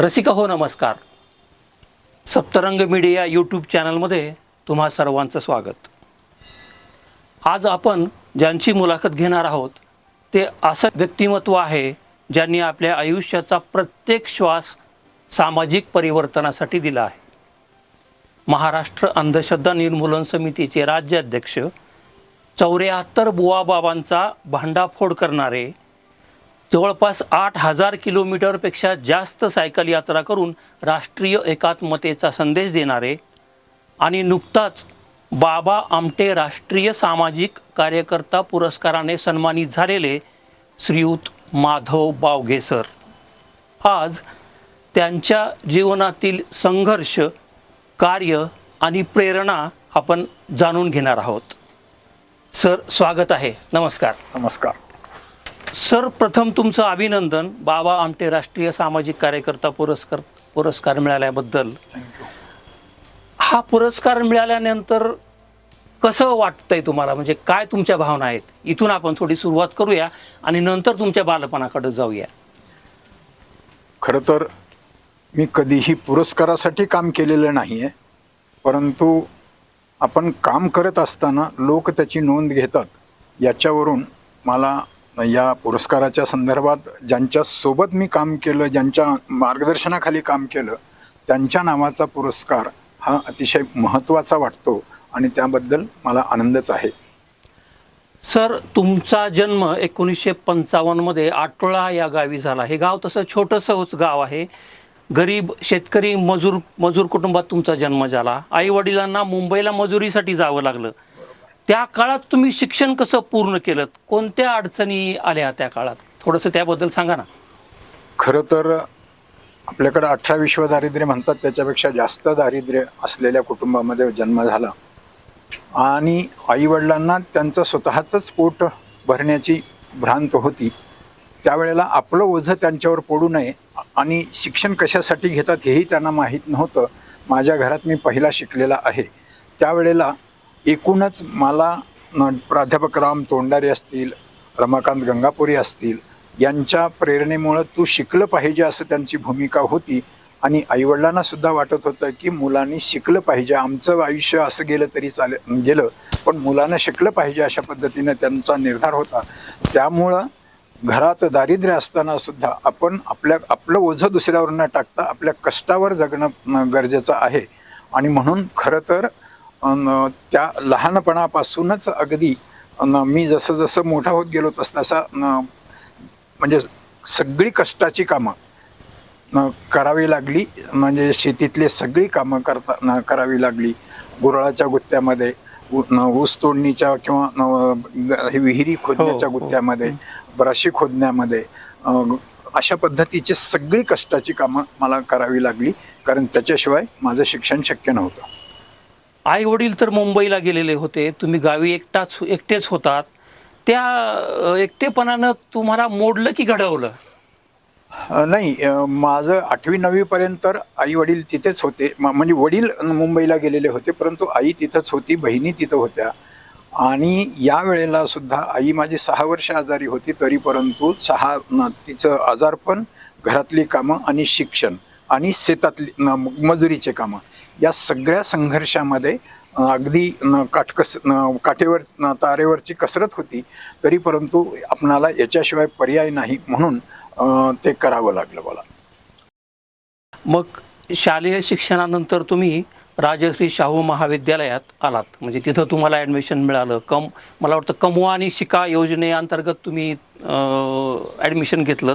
रसिका हो नमस्कार. Saptarang media YouTube चॅनलमध्ये तुम्हा सर्वांचं स्वागत. आज आपण ज्यांची मुलाखत घेणार आहोत ते असं व्यक्तिमत्व आहे ज्यांनी आपल्या आयुष्याचा प्रत्येक श्वास सामाजिक परिवर्तनासाठी दिला आहे. महाराष्ट्र अंधश्रद्धा निर्मूलन समितीचे राज्याध्यक्ष, 74 बुवाबाबांचा भांडाफोड करणारे, जवळपास 8,000 किलोमीटरपेक्षा जास्त सायकल यात्रा करून राष्ट्रीय एकात्मतेचा संदेश देणारे आणि नुकताच बाबा आमटे राष्ट्रीय सामाजिक कार्यकर्ता पुरस्काराने सन्मानित झालेले श्रीयुत माधव बावघे सर, आज त्यांच्या जीवनातील संघर्ष, कार्य आणि प्रेरणा आपण जाणून घेणार आहोत. सर, स्वागत आहे. नमस्कार. नमस्कार सर, प्रथम तुमचं अभिनंदन बाबा आमटे राष्ट्रीय सामाजिक कार्यकर्ता पुरस्कार मिळाल्याबद्दल. हा पुरस्कार मिळाल्यानंतर कसं वाटतंय तुम्हाला, म्हणजे काय तुमच्या भावना आहेत? इथून आपण थोडी सुरुवात करूया आणि नंतर तुमच्या बालपणाकडे जाऊया. खरं तर मी कधीही पुरस्कारासाठी काम केलेलं नाही आहे, परंतु आपण काम करत असताना लोक त्याची नोंद घेतात याच्यावरून मला या पुरस्काराच्या संदर्भात ज्यांच्यासोबत मी काम केलं, ज्यांच्या मार्गदर्शनाखाली काम केलं, त्यांच्या नावाचा पुरस्कार हा अतिशय महत्त्वाचा वाटतो आणि त्याबद्दल मला आनंदच आहे. सर, तुमचा जन्म 1955 मध्ये आटोळा या गावी झाला. हे गाव तसं छोटंसंच गाव आहे. गरीब शेतकरी मजूर कुटुंबात तुमचा जन्म झाला. आई वडिलांना मुंबईला मजुरीसाठी जावं लागलं. त्या काळात तुम्ही शिक्षण कसं पूर्ण केलं? कोणत्या अडचणी आल्या त्या काळात? थोडंसं त्याबद्दल सांगा ना. खरं तर आपल्याकडं 18 विश्व दारिद्र्य म्हणतात, त्याच्यापेक्षा जास्त दारिद्र्य असलेल्या कुटुंबामध्ये जन्म झाला आणि आईवडिलांना त्यांचं स्वतःचंच पोट भरण्याची भ्रांत होती. त्यावेळेला आपलं ओझं त्यांच्यावर पडू नये आणि शिक्षण कशासाठी घेतात हेही त्यांना माहीत नव्हतं. माझ्या घरात मी पहिला शिकलेला आहे. त्यावेळेला एकूणच मला प्राध्यापक राम तोंडारे असतील, रमाकांत गंगापुरी असतील, यांच्या प्रेरणेमुळं तू शिकलं पाहिजे असं त्यांची भूमिका होती आणि आईवडिलांना सुद्धा वाटत होतं की मुलांनी शिकलं पाहिजे. आमचं आयुष्य असं गेलं तरी गेलं, पण मुलानं शिकलं पाहिजे अशा पद्धतीनं त्यांचा निर्धार होता. त्यामुळं घरात दारिद्र्य असताना सुद्धा आपण आपलं ओझं दुसऱ्यावर न टाकता आपल्या कष्टावर जगणं गरजेचं आहे. आणि म्हणून खरं तर त्या लहानपणापासूनच अगदी मी जसं मोठा होत गेलो तसा म्हणजे सगळी कष्टाची कामं करावी लागली. म्हणजे शेतीतले सगळी कामं करावी लागली. गुराळाच्या गुत्त्यामध्ये, ऊस तोडणीच्या किंवा विहिरी खोदण्याच्या गुत्त्यामध्ये, ब्राशी खोदण्यामध्ये, अशा पद्धतीची सगळी कष्टाची कामं मला करावी लागली, कारण त्याच्याशिवाय माझं शिक्षण शक्य नव्हतं. आई वडील तर मुंबईला गेलेले होते, तुम्ही गावी एकटेच होतात. त्या एकटेपणानं तुम्हाला मोडलं की घडवलं? नाही, माझं 8वी-9वी पर्यंत आई वडील तिथेच होते. म्हणजे वडील मुंबईला गेलेले होते, परंतु आई तिथंच होती, बहिणी तिथं होत्या. आणि या वेळेला सुद्धा आई माझी 6 वर्ष आजारी होती, तरी परंतु तिचं आजारपण, घरातली कामं आणि शिक्षण आणि शेतातली मजुरीचे कामं, या सगळ्या संघर्षामध्ये अगदी काठेवर तारेवरची कसरत होती. तरी परंतु आपणाला याच्याशिवाय पर्याय नाही, म्हणून ते करावं लागलं मला. मग शालेय शिक्षणानंतर तुम्ही राजश्री शाहू महाविद्यालयात आलात, म्हणजे तिथं तुम्हाला ॲडमिशन मिळालं. मला वाटतं कमवा आणि शिका योजनेअंतर्गत तुम्ही ॲडमिशन घेतलं.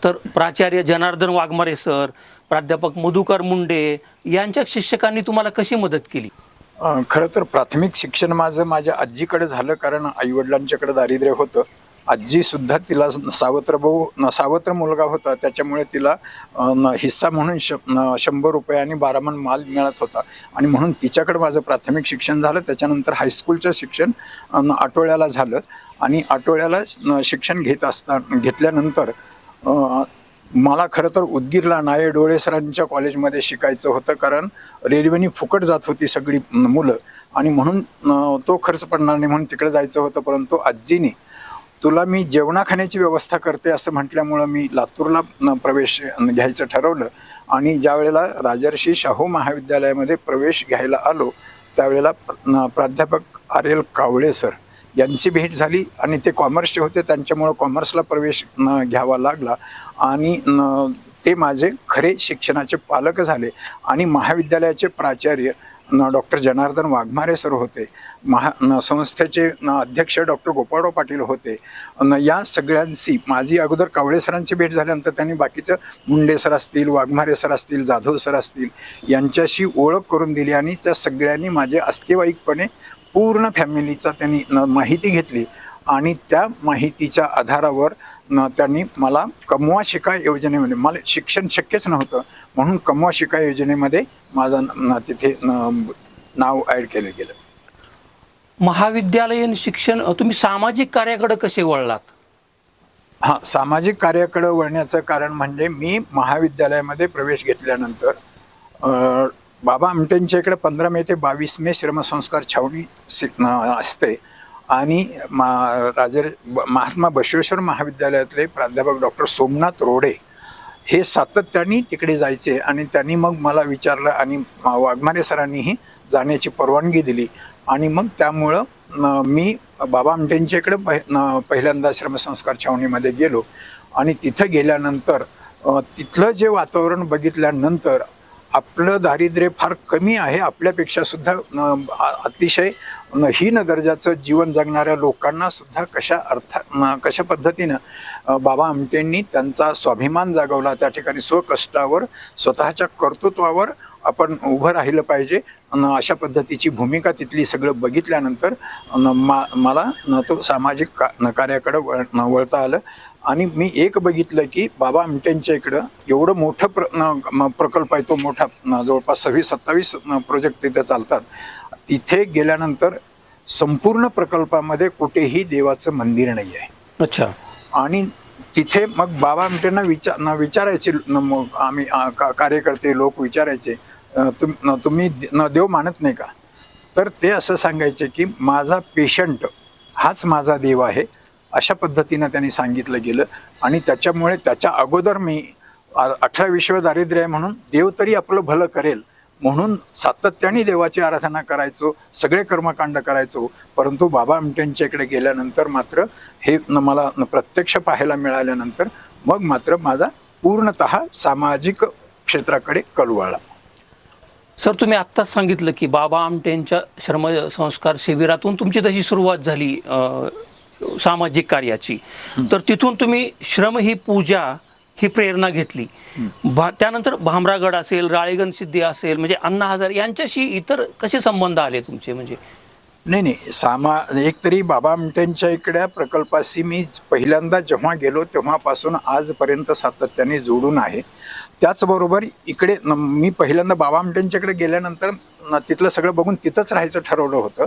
तर प्राचार्य जनार्दन वाघमारे सर, प्राध्यापक मधुकर मुंडे यांच्या शिक्षकांनी तुम्हाला कशी मदत केली? खरं तर प्राथमिक शिक्षण माझ्या आजीकडे झालं, कारण आईवडिलांच्याकडे दारिद्र्य होतं. आजीसुद्धा तिला सावत्र मुलगा होता, त्याच्यामुळे तिला हिस्सा म्हणून 100 रुपये आणि 12 मन माल मिळत होता आणि म्हणून तिच्याकडे माझं प्राथमिक शिक्षण झालं. त्याच्यानंतर हायस्कूलचं शिक्षण आटोळ्याला झालं आणि आटोळ्याला शिक्षण घेतल्यानंतर मला खरं तर उदगीरला नाये डोळे सरांच्या कॉलेजमध्ये शिकायचं होतं, कारण रेल्वेनी फुकट जात होती सगळी मुलं आणि म्हणून तो खर्च पडणार नाही म्हणून तिकडे जायचं होतं. परंतु आजीने तुला मी जेवणाखाण्याची व्यवस्था करते असं म्हटल्यामुळं मी लातूरला प्रवेश घ्यायचं ठरवलं आणि ज्या वेळेला राजर्षी शाहू महाविद्यालयामध्ये प्रवेश घ्यायला आलो त्यावेळेला प्राध्यापक R.L. कावळे सर यांची भेट झाली आणि ते कॉमर्सचे होते, त्यांच्यामुळं कॉमर्सला प्रवेश घ्यावा लागला आणि ते माझे खरे शिक्षणाचे पालक झाले. आणि महाविद्यालयाचे प्राचार्य डॉक्टर जनार्दन वाघमारे सर होते, संस्थेचे अध्यक्ष डॉक्टर गोपाळराव पाटील होते. या सगळ्यांशी माझी अगोदर कावळे सरांची भेट झाल्यानंतर त्यांनी बाकीचं मुंडे सर असतील, वाघमारे सर असतील, जाधव सर असतील यांच्याशी ओळख करून दिली आणि त्या सगळ्यांनी माझे अस्तेवाईकपणे पूर्ण फॅमिलीचा त्यांनी माहिती घेतली आणि त्या माहितीच्या आधारावर त्यांनी मला कमवा शिका योजनेमध्ये, मला शिक्षण शक्यच नव्हतं म्हणून कमवा शिका योजनेमध्ये माझं तिथे नाव ॲड केलं गेलं. महाविद्यालयीन शिक्षण तुम्ही सामाजिक कार्याकडे कसे वळलात? हां, सामाजिक कार्याकडे वळण्याचं कारण म्हणजे मी महाविद्यालयामध्ये प्रवेश घेतल्यानंतर बाबा आमटेंच्या इकडे 15 मे ते 22 मे श्रमसंस्कार छावणी असते आणि महात्मा बसवेश्वर महाविद्यालयातले प्राध्यापक डॉक्टर सोमनाथ रोडे हे सातत्याने तिकडे जायचे आणि त्यांनी मग मला विचारलं आणि वाघमारे सरांनीही जाण्याची परवानगी दिली आणि मग त्यामुळं मी बाबा आमटेंच्या इकडे पहिल्यांदा श्रमसंस्कार छावणीमध्ये गेलो आणि तिथं गेल्यानंतर तिथलं जे वातावरण बघितल्यानंतर आपलं दारिद्र्य फार कमी आहे, आपल्यापेक्षा सुद्धा अतिशय हीन दर्जाचं जीवन जगणाऱ्या लोकांना सुद्धा कशा पद्धतीनं बाबा आमटेंनी त्यांचा स्वाभिमान जागवला. त्या ठिकाणी स्वकष्टावर स्वतःच्या कर्तृत्वावर आपण उभं राहिलं पाहिजे अशा पद्धतीची भूमिका तिथली सगळं बघितल्यानंतर मला तो सामाजिक कार्याकडे वळता आलं. आणि मी एक बघितलं की बाबा आमटेंच्या इकडं एवढं मोठं प्रकल्प आहे, तो मोठा जवळपास 26-27 प्रोजेक्ट तिथे चालतात. तिथे गेल्यानंतर संपूर्ण प्रकल्पामध्ये कुठेही देवाचं मंदिर नाही आहे. अच्छा. आणि तिथे मग बाबा आमटेंना विचारायचे, मग आम्ही कार्यकर्ते लोक विचारायचे तुम्ही देव मानत नाही का? तर ते असं सांगायचे की माझा पेशंट हाच माझा देव आहे, अशा पद्धतीनं त्यांनी सांगितलं गेलं. आणि त्याच्यामुळे त्याच्या अगोदर मी 18 विश्व दारिद्र्य आहे म्हणून देव तरी आपलं भलं करेल म्हणून सातत्याने देवाची आराधना करायचो, सगळे कर्मकांड करायचो. परंतु बाबा आमटेंच्या इकडे गेल्यानंतर मात्र हे मला प्रत्यक्ष पाहायला मिळाल्यानंतर मग मात्र माझा पूर्णतः सामाजिक क्षेत्राकडे कल वळला. सर, तुम्ही आत्ताच सांगितलं की बाबा आमटेंच्या श्रमसंस्कार शिबिरातून तुमची तशी सुरुवात झाली सामाजिक कार्याची. तर तिथून तुम्ही श्रम ही पूजा ही प्रेरणा घेतली. त्यानंतर भामरागड असेल, राळेगण सिद्धी असेल, म्हणजे अण्णा हजारे यांच्याशी इतर कसे संबंध आले तुमचे? म्हणजे नाही, एक तरी बाबा आमटेंच्या इकड्या प्रकल्पाशी मी पहिल्यांदा जेव्हा गेलो तेव्हापासून आजपर्यंत सातत्याने जोडून आहे. त्याचबरोबर इकडे मी पहिल्यांदा बाबा आमटेंच्या इकडे गेल्यानंतर तिथलं सगळं बघून तिथंच राहायचं ठरवलं होतं.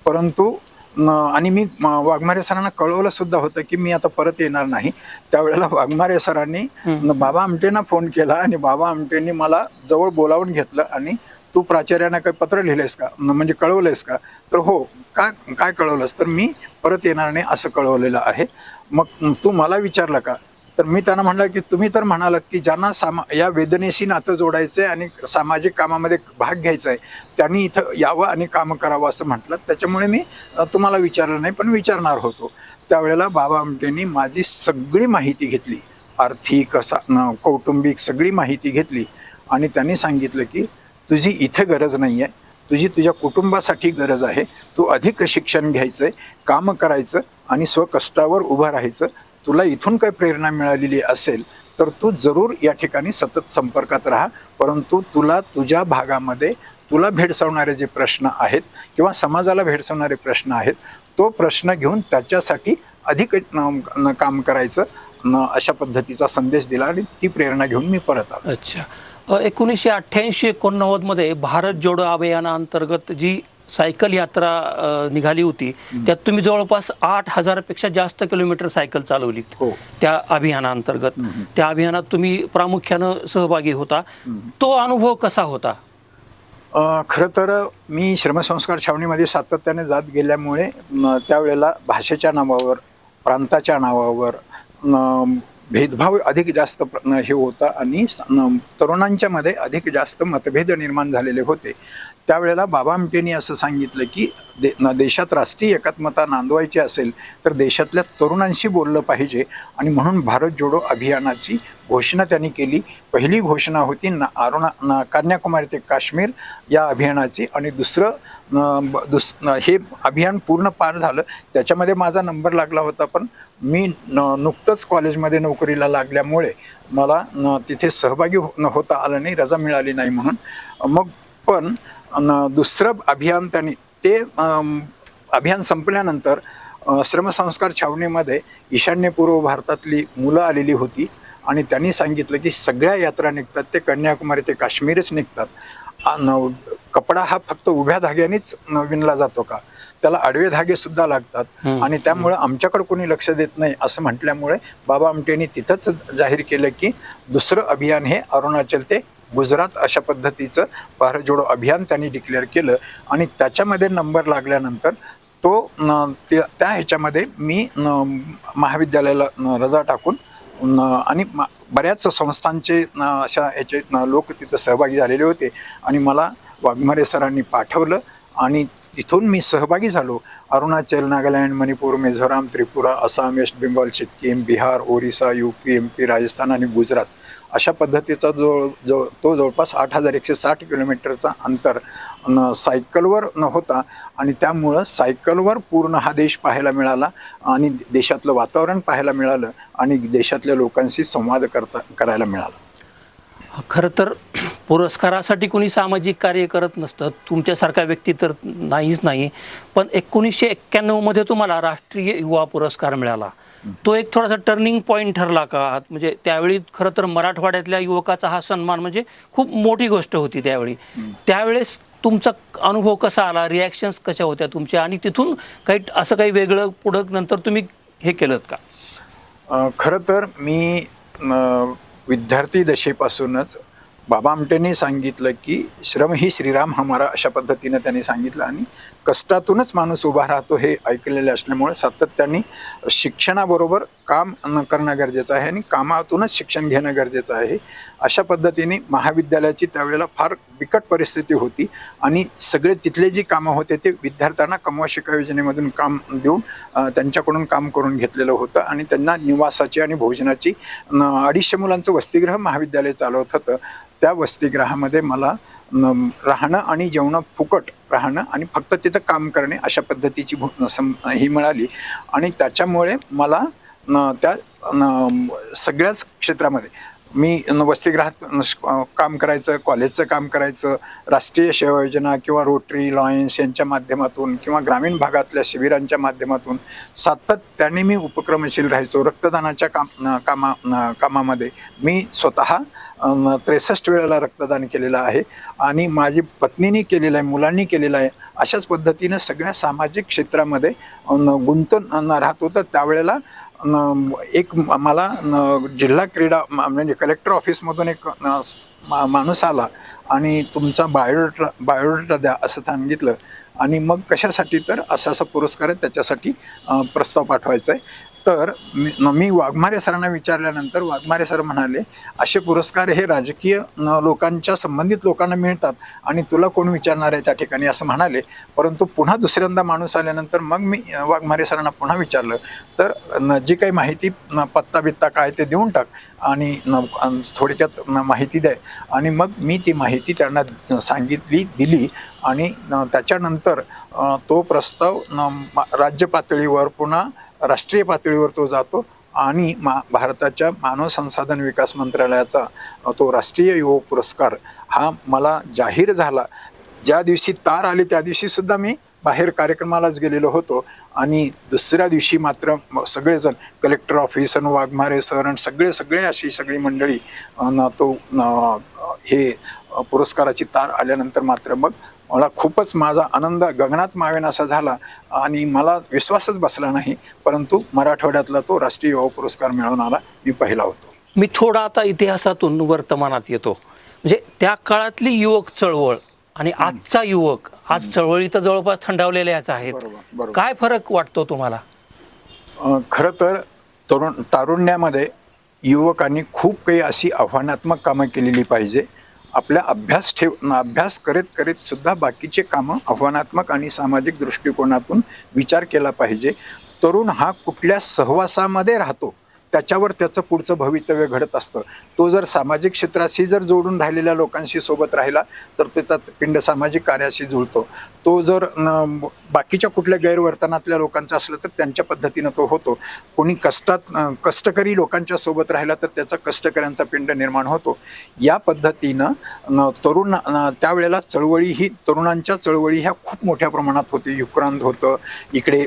परंतु आणि मी वाघमारे सरांना कळवलं सुद्धा होतं की मी आता परत येणार नाही. त्यावेळेला वाघमारे सरांनी बाबा आमटेंना फोन केला आणि बाबा आमटेंनी मला जवळ बोलावून घेतलं आणि तू प्राचार्यांना काही पत्र लिहिलंयस का, म्हणजे कळवलंयस का? तर हो. काय कळवलंस? तर मी परत येणार नाही असं कळवलेलं आहे. मग तू मला विचारलं का? तर मी त्यांना म्हटलं की तुम्ही तर म्हणालात की ज्यांना या वेदनेशी नातं जोडायचं आहे आणि सामाजिक कामामध्ये भाग घ्यायचा आहे त्यांनी इथं यावं आणि कामं करावं असं म्हटलं. त्याच्यामुळे मी तुम्हाला विचारलं नाही, पण विचारणार होतो. त्यावेळेला बाबा आमटेंनी माझी सगळी माहिती घेतली, आर्थिक कौटुंबिक सगळी माहिती घेतली आणि त्यांनी सांगितलं की तुझी इथे गरज नाही आहे, तुझी तुझ्या कुटुंबासाठी गरज आहे. तू अधिक शिक्षण घ्यायचं आहे, कामं करायचं आणि स्वकष्टावर उभं राहायचं. तुला इथून काही प्रेरणा मिळालेली असेल तर तू जरूर या ठिकाणी सतत संपर्कात राहा. परंतु तुला तुझ्या भागामध्ये तुला भेडसावणारे जे प्रश्न आहेत किंवा समाजाला भेडसावणारे प्रश्न आहेत तो प्रश्न घेऊन त्याच्यासाठी अधिक काम करायचं अशा पद्धतीचा संदेश दिला आणि ती प्रेरणा घेऊन मी परत आलो. अच्छा. 1988-89 मध्ये भारत जोडो अभियानाअंतर्गत जी सायकल यात्रा निघाली होती त्यात तुम्ही जवळपास 8,000 पेक्षा जास्त किलोमीटर सायकल चालवली. हो. त्या अभियानाअंतर्गत त्या अभियानात तुम्ही प्रामुख्यानं सहभागी होता. तो अनुभव कसा होता? खरं तर मी श्रमसंस्कार छावणीमध्ये सातत्याने जात गेल्यामुळे त्यावेळेला भाषेच्या नावावर, प्रांताच्या नावावर, भेदभाव अधिक जास्त हे होता आणि तरुणांच्या मध्ये अधिक जास्त मतभेद निर्माण झालेले होते. त्यावेळेला बाबा आमटेंनी असं सांगितलं की देशात राष्ट्रीय एकात्मता नांदवायची असेल तर देशातल्या तरुणांशी बोललं पाहिजे आणि म्हणून भारत जोडो अभियानाची घोषणा त्यांनी केली. पहिली घोषणा होती कन्याकुमारी ते काश्मीर या अभियानाची आणि दुसरं हे अभियान पूर्ण पार झालं. त्याच्यामध्ये माझा नंबर लागला होता, पण मी नुकतंच कॉलेजमध्ये नोकरीला लागल्यामुळे मला तिथे सहभागी होता आलं नाही, रजा मिळाली नाही म्हणून. मग पण दुसरं अभियान त्यांनी ते अभियान संपल्यानंतर श्रमसंस्कार छावणीमध्ये ईशान्यपूर्व भारतातली मुलं आलेली होती आणि त्यांनी सांगितलं की सगळ्या यात्रा निघतात ते कन्याकुमारी ते काश्मीरच निघतात. कपडा हा फक्त उभ्या धाग्यानेच विणला जातो का, त्याला आडवे धागे सुद्धा लागतात आणि त्यामुळे आमच्याकडे कोणी लक्ष देत नाही असं म्हटल्यामुळे बाबा आमटेंनी तिथंच जाहीर केलं की दुसरं अभियान हे अरुणाचल ते गुजरात अशा पद्धतीचं भारत जोडो अभियान त्यांनी डिक्लेअर केलं आणि त्याच्यामध्ये नंबर लागल्यानंतर त्या ह्याच्यामध्ये मी महाविद्यालयाला रजा टाकून आणि बऱ्याच संस्थांचे अशा ह्याचे लोक तिथं सहभागी झालेले होते आणि मला वाघमारे सरांनी पाठवलं आणि तिथून मी सहभागी झालो. Arunachal, Nagaland, Manipur, Mizoram, Tripura, Assam, West Bengal, Sikkim, Bihar, Orissa, UP, MP, Rajasthan आणि गुजरात अशा पद्धतीचा तो जवळपास 8160 किलोमीटरचा अंतर सायकलवर होता आणि त्यामुळं सायकलवर पूर्ण हा देश पाहायला मिळाला आणि देशातलं वातावरण पाहायला मिळालं आणि देशातल्या लोकांशी संवाद करायला मिळाला. खरं तर पुरस्कारासाठी कोणी सामाजिक कार्य करत नसतं, तुमच्यासारखा व्यक्ती तर नाहीच नाही. पण 1991 मध्ये तुम्हाला राष्ट्रीय युवा पुरस्कार मिळाला. तो एक थोडासा टर्निंग पॉईंट ठरला का? म्हणजे त्यावेळी खरं तर मराठवाड्यातल्या युवकाचा हा सन्मान म्हणजे खूप मोठी गोष्ट होती त्यावेळी. त्यावेळेस तुमचा अनुभव कसा आला, रिॲक्शन्स कशा होत्या तुमच्या आणि तिथून असं काही वेगळं पुढं नंतर तुम्ही हे केलं का? खरं तर मी विद्यार्थी दशेपासूनच बाबा आमटेंनी सांगितलं की श्रम ही श्रीराम हमारा अशा पद्धतीनं त्यांनी सांगितलं आणि कष्टातूनच माणूस उभा राहतो हे ऐकलेले असल्यामुळे सातत्याने शिक्षणाबरोबर काम करणं गरजेचं आहे आणि कामातूनच शिक्षण घेणं गरजेचं आहे. अशा पद्धतीने महाविद्यालयाची त्यावेळेला फार बिकट परिस्थिती होती आणि सगळे तिथले जी कामं होते ते विद्यार्थ्यांना कमवा शिका योजनेमधून काम देऊन त्यांच्याकडून काम करून घेतलेलं होतं आणि त्यांना निवासाची आणि भोजनाची 250 मुलांचं वसतिगृह महाविद्यालय चालवत होतं. त्या वसतिगृहामध्ये मला राहणं आणि जेवणं फुकट राहणं आणि फक्त तिथं काम करणे अशा पद्धतीची ही मिळाली आणि त्याच्यामुळे मला त्या सगळ्याच क्षेत्रामध्ये मी वसतिगृहात काम करायचं, कॉलेजचं काम करायचं, राष्ट्रीय सेवा योजना किंवा रोटरी, लॉयन्स यांच्या माध्यमातून किंवा ग्रामीण भागातल्या शिबिरांच्या माध्यमातून सातत्याने मी उपक्रमशील राहायचो. रक्तदानाच्या कामामध्ये मी स्वतः 63 वेळेला रक्तदान केलेलं आहे आणि माझी पत्नीने केलेलं आहे, मुलांनी केलेलं आहे. अशाच पद्धतीनं सगळ्या सामाजिक क्षेत्रामध्ये गुंतून राहत होतं. त्यावेळेला एक मला जिल्हा क्रीडा म्हणजे कलेक्टर ऑफिसमधून एक माणूस आला आणि तुमचा बायोडेटा द्या असं सांगितलं आणि मग कशासाठी तर असा पुरस्कार आहे त्याच्यासाठी प्रस्ताव पाठवायचा आहे. तर मी वाघमारे सरांना विचारल्यानंतर वाघमारे सर म्हणाले असे पुरस्कार हे राजकीय लोकांच्या संबंधित लोकांना मिळतात आणि तुला कोण विचारणार आहे त्या ठिकाणी असं म्हणाले. परंतु पुन्हा दुसऱ्यांदा माणूस आल्यानंतर मग मी वाघमारे सरांना पुन्हा विचारलं तर जी काही माहिती पत्ता बित्ता काय ते देऊन टाक आणि थोडक्यात माहिती द्या आणि मग मी ती माहिती त्यांना दिली आणि त्याच्यानंतर तो प्रस्ताव राज्य पातळीवर पुन्हा राष्ट्रीय पातळीवर तो जातो आणि भारताच्या मानव संसाधन विकास मंत्रालयाचा तो राष्ट्रीय युवा पुरस्कार हा मला जाहीर झाला. ज्या दिवशी तार आली त्या दिवशी सुद्धा मी बाहेर कार्यक्रमालाच गेलेलो होतो आणि दुसऱ्या दिवशी मात्र सगळेजण कलेक्टर ऑफिस आणि वाघमारे सर आणि सगळे अशी सगळी मंडळी हे पुरस्काराची तार आल्यानंतर मात्र मग मला खूपच माझा आनंद गगनात मावेन असा झाला आणि मला विश्वासच बसला नाही. परंतु मराठवाड्यातला तो राष्ट्रीय युवा पुरस्कार मिळवणारा मी पहिला होतो. मी थोडा आता इतिहासातून वर्तमानात येतो. म्हणजे त्या काळातली युवक चळवळ आणि आजचा युवक, आज चळवळी तर जवळपास थंडावलेल्याच आहेत. काय फरक वाटतो तुम्हाला? खरं तर तारुण्यामध्ये युवकांनी खूप काही अशी आव्हानात्मक कामं केलेली पाहिजे. आपल्या अभ्यास करीत सुद्धा बाकीचे कामं आव्हानात्मक आणि सामाजिक दृष्टिकोनातून विचार केला पाहिजे. तरुण हा कुठल्या सहवासामध्ये राहतो त्याच्यावर त्याचं पुढचं भवितव्य घडत असतं. तो जर सामाजिक क्षेत्राशी जर जोडून राहिलेल्या लोकांशी सोबत राहिला तर त्याचा पिंड सामाजिक कार्याशी जुळतो. तो जर बाकीच्या कुठल्या गैरवर्तनातल्या लोकांचा असलं तर त्यांच्या पद्धतीनं तो होतो. कोणी कष्टकरी लोकांच्या सोबत राहिला तर त्याचा कष्टकऱ्यांचा पिंड निर्माण होतो. या पद्धतीनं तरुण त्यावेळेला तरुणांच्या चळवळी ह्या खूप मोठ्या प्रमाणात होती. युक्रांत होतं, इकडे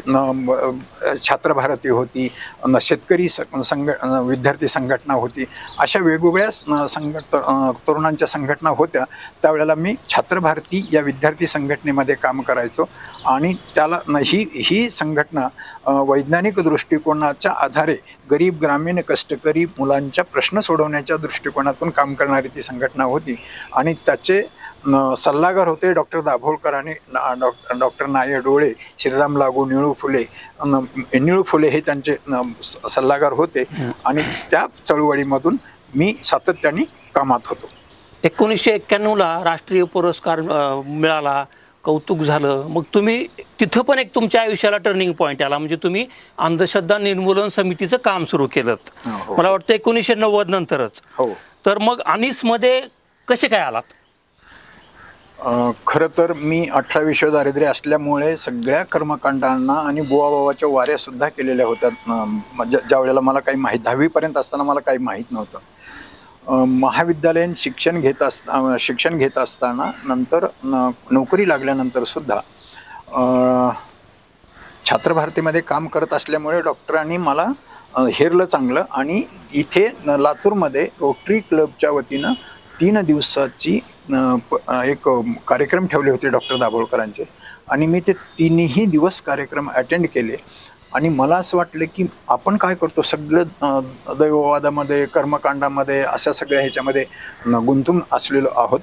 छात्र भारती होती, शेतकरी विद्यार्थी संघटना होती. अशा वेगवेगळ्या तरुणांच्या संघटना होत्या. त्यावेळेला मी छात्र भारती या विद्यार्थी संघटनेमध्ये काम करायचो आणि त्याला ही संघटना वैज्ञानिक दृष्टिकोनाच्या आधारे गरीब ग्रामीण कष्टकरी मुलांच्या प्रश्न सोडवण्याच्या दृष्टिकोनातून काम करणारी ती संघटना होती. आणि त्याचे सल्लागार होते डॉक्टर दाभोळकर आणि डॉक्टर नाय डोळे, श्रीराम लागू, निळू फुले हे त्यांचे सल्लागार होते. आणि त्या चळवळीमधून मी सातत्याने कामात होतो. 1991ला राष्ट्रीय पुरस्कार मिळाला, कौतुक झालं. मग तुम्ही तिथं पण एक तुमच्या आयुष्याला टर्निंग पॉईंट आला, म्हणजे तुम्ही अंधश्रद्धा निर्मूलन समितीचं काम सुरू केलं. हो. मला वाटतं 1990 नंतरच. हो. तर मग अनिसमध्ये कसे काय आलात? खरं तर मी 18 विश्व दारिद्र्य असल्यामुळे सगळ्या कर्मकांडांना आणि बुवाबाबाच्या वाऱ्या सुद्धा केलेल्या होत्या. ज्या वेळेला मला काही माहीत, 10वीपर्यंत असताना मला काही माहीत नव्हतं. महाविद्यालयीन शिक्षण घेत असताना नंतर नोकरी लागल्यानंतर सुद्धा छात्र भारतीमध्ये काम करत असल्यामुळे डॉक्टरांनी मला हेरलं चांगलं आणि इथे लातूरमध्ये रोटरी क्लबच्या वतीनं 3 दिवसाची एक कार्यक्रम ठेवले होते डॉक्टर दाभोळकरांचे. आणि मी ते 3ही दिवस कार्यक्रम अटेंड केले. आणि मला असं वाटलं की आपण काय करतो, सगळं दैववादामध्ये, कर्मकांडामध्ये, अशा सगळ्या ह्याच्यामध्ये गुंतून असलेलो आहोत.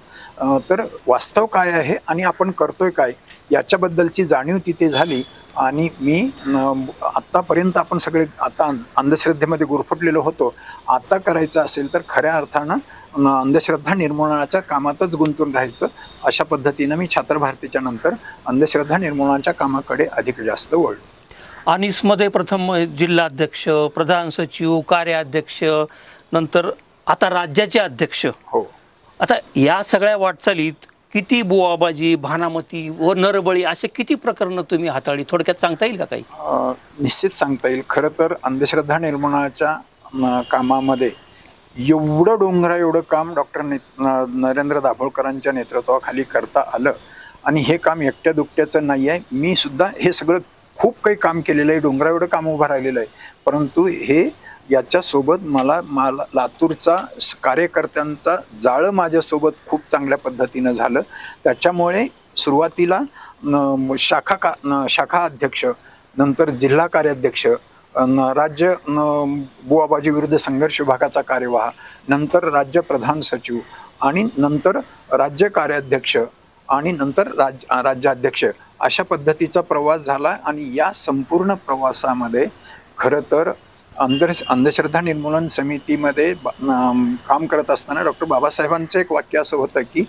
तर वास्तव काय आहे आणि आपण करतोय काय याच्याबद्दलची जाणीव तिथे झाली. आणि मी आत्तापर्यंत आपण सगळे आता अंधश्रद्धेमध्ये गुरफटलेलो होतो. आता करायचं असेल तर खऱ्या अर्थानं अंधश्रद्धा निर्मूलनाच्या कामातच गुंतून राहायचं. अशा पद्धतीनं मी छात्र भारतीच्या नंतर अंधश्रद्धा निर्मूलनाच्या कामाकडे अधिक जास्त वळलो. अनिसमध्ये प्रथम जिल्हाध्यक्ष, प्रधान सचिव, कार्याध्यक्ष, नंतर आता राज्याचे अध्यक्ष. हो. आता या सगळ्या वाटचालीत किती बुवाबाजी, भानामती व नरबळी असे किती प्रकरणं तुम्ही हाताळली, थोडक्यात सांगता येईल का काही? निश्चित सांगता येईल. खरं तर अंधश्रद्धा निर्मूलनाच्या कामामध्ये एवढं काम डॉक्टर नरेंद्र दाभोळकरांच्या नेतृत्वाखाली करता आलं. आणि हे काम एकट्या दुकट्याचं नाही आहे. मी सुद्धा हे सगळं खूप काही काम केलेलं आहे, डोंगरा एवढं काम उभं राहिलेलं आहे. परंतु याच्यासोबत मला लातूरचा कार्यकर्त्यांचा जाळं माझ्यासोबत खूप चांगल्या पद्धतीनं झालं. त्याच्यामुळे सुरुवातीला शाखा अध्यक्ष, नंतर जिल्हा कार्याध्यक्ष, राज्य बुवाबाजी विरुद्ध संघर्ष विभागाचा कार्यवाह, नंतर राज्य प्रधान सचिव आणि नंतर राज्य कार्याध्यक्ष आणि नंतर राज्याध्यक्ष, अशा पद्धतीचा प्रवास झाला. आणि या संपूर्ण प्रवासामध्ये खरं तर अंधश्रद्धा निर्मूलन समितीमध्ये काम करत असताना डॉक्टर बाबासाहेबांचं एक वाक्य असं होतं की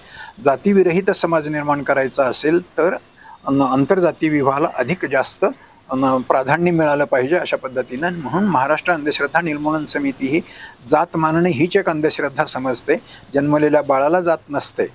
जातीविरहित समाज निर्माण करायचा असेल तर आंतरजातीय विवाहाला अधिक जास्त प्राधान्य मिळालं पाहिजे, अशा पद्धतीनं. म्हणून महाराष्ट्र अंधश्रद्धा निर्मूलन समिती ही जात मानणे हीच एक अंधश्रद्धा समजते. जन्मलेल्या बाळाला जात नसते.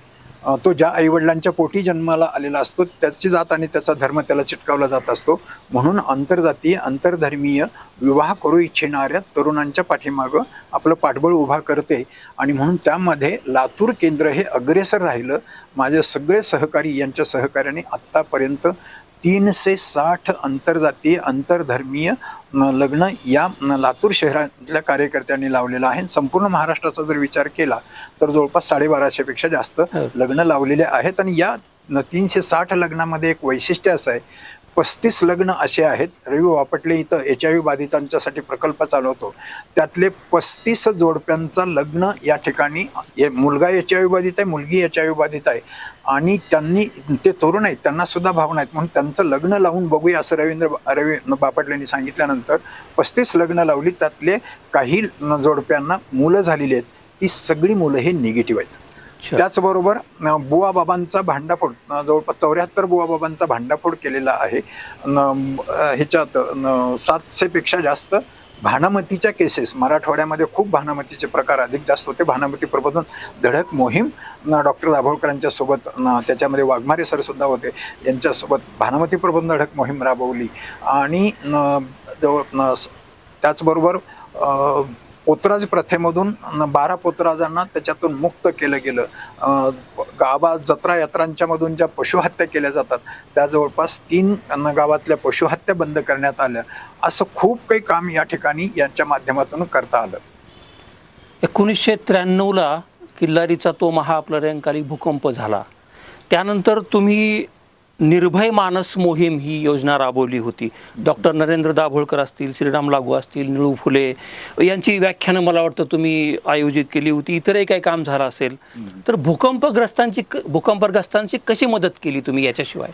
तो ज्या आईवडिलांच्या पोटी जन्माला आलेला असतो त्याची जात आणि त्याचा धर्म त्याला चिटकावला जात असतो. म्हणून आंतरजातीय आंतरधर्मीय विवाह करू इच्छिणाऱ्या तरुणांच्या पाठीमागं आपलं पाठबळ उभा करते. आणि म्हणून त्यामध्ये लातूर केंद्र हे अग्रेसर राहिलं. माझे सगळे सहकारी यांच्या सहकार्याने आत्तापर्यंत 360 आंतरजातीय आंतरधर्मीय लग्न या लातूर शहरातल्या कार्यकर्त्यांनी लावलेलं आहे. संपूर्ण महाराष्ट्राचा जर विचार केला तर जवळपास 1250 पेक्षा जास्त लग्न लावलेले आहेत. आणि या 360 लग्नामध्ये एक वैशिष्ट्य असं आहे, 35 लग्न असे आहेत. रवी वापटले इथं HIV बाधितांच्यासाठी प्रकल्प चालवतो. त्यातले 35 जोडप्यांचा लग्न या ठिकाणी, मुलगा HIV बाधित आहे, मुलगी HIV बाधित आहे. आणि त्यांनी ते तरुण आहेत, त्यांना सुद्धा भावना आहेत, म्हणून त्यांचं लग्न लावून बघूया असं रवी बापट यांनी सांगितल्यानंतर 35 लग्न लावली. त्यातले काही जोडप्यांना मुलं झालेली आहेत, ती सगळी मुलं हे निगेटिव्ह आहेत. त्याचबरोबर बुवा बाबांचा भांडाफोड, जवळपास 74 बुवा बाबांचा भांडाफोड केलेला आहे. ह्याच्यात 700 पेक्षा जास्त भानामतीच्या केसेस, मराठवाड्यामध्ये खूप भानामतीचे प्रकार अधिक जास्त होते. भानामती प्रबोधन धडक मोहीम डॉक्टर दाभोळकरांच्या सोबत, त्याच्यामध्ये वाघमारे सर सुद्धा होते, यांच्यासोबत भानामती प्रबोधन धडक मोहीम राबवली. आणि त्याचबरोबर पोतराज प्रथेमधून 12 पोतराजांना त्याच्यातून मुक्त केलं गेलं. गावात जत्रा यात्रांच्या मधून ज्या पशुहत्या केल्या जातात त्या जवळपास 3 गावातल्या पशुहत्या बंद करण्यात आल्या. असं खूप काही काम या ठिकाणी यांच्या माध्यमातून करता आलं. 1993ला किल्लारीचा तो महाप्रलयंकारी भूकंप झाला. त्यानंतर तुम्ही निर्भय मानस मोहीम ही योजना राबवली होती. डॉक्टर नरेंद्र दाभोळकर असतील, श्रीराम लागू असतील, निळू फुले यांची व्याख्यानं मला वाटतं तुम्ही आयोजित केली होती. इतरही काही काम झालं असेल. तर भूकंपग्रस्तांची कशी मदत केली तुम्ही याच्याशिवाय?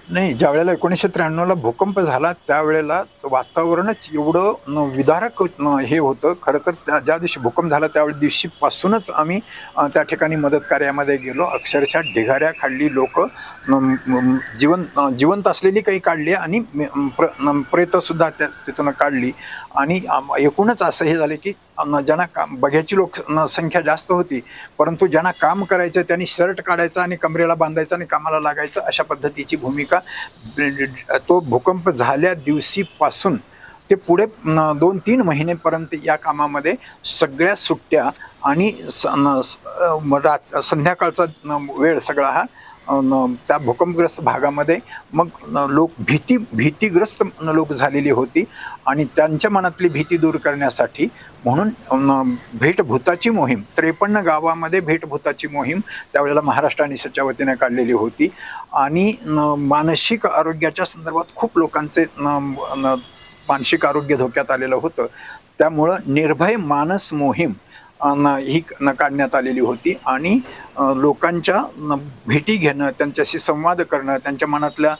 नाही, ज्या वेळेला 1993ला भूकंप झाला त्यावेळेला वातावरणच एवढं विदारक हे होतं. खरं तर ज्या दिवशी भूकंप झाला त्या दिवशीपासूनच आम्ही त्या ठिकाणी मदत कार्यामध्ये गेलो. अक्षरशः ढिगाऱ्या खाल्ली, लोक जिवंत असलेली काही काढली आणि प्रेतसुद्धा तिथून काढली. आणि एकूणच असं हे झालं की ज्यांना काम बघ्याची संख्या जास्त होती, परंतु ज्यांना काम करायचं त्यांनी शर्ट काढायचं आणि कमरेला बांधायचं आणि कामाला लागायचं, अशा पद्धतीची भूमिका तो भूकंप झाल्या दिवशीपासून ते पुढे 2-3 महिनेपर्यंत या कामामध्ये सगळ्या सुट्ट्या आणि संध्याकाळचा वेळ सगळा हा त्या भूकंपग्रस्त भागामध्ये मग भीतीग्रस्त लोक झालेली होती. आणि त्यांच्या मनातली भीती दूर करण्यासाठी म्हणून भेटभूताची मोहीम 53 गावामध्ये भेटभूताची मोहीम त्यावेळेला महाराष्ट्र आणि सच्या वतीने काढलेली होती. आणि मानसिक आरोग्याच्या संदर्भात खूप लोकांचे मानसिक आरोग्य धोक्यात आलेलं होतं. त्यामुळं निर्भय मानस मोहीम ही काढण्यात आलेली होती. आणि लोकांच्या भेटी घेणं, त्यांच्याशी संवाद करणं, त्यांच्या मनातल्या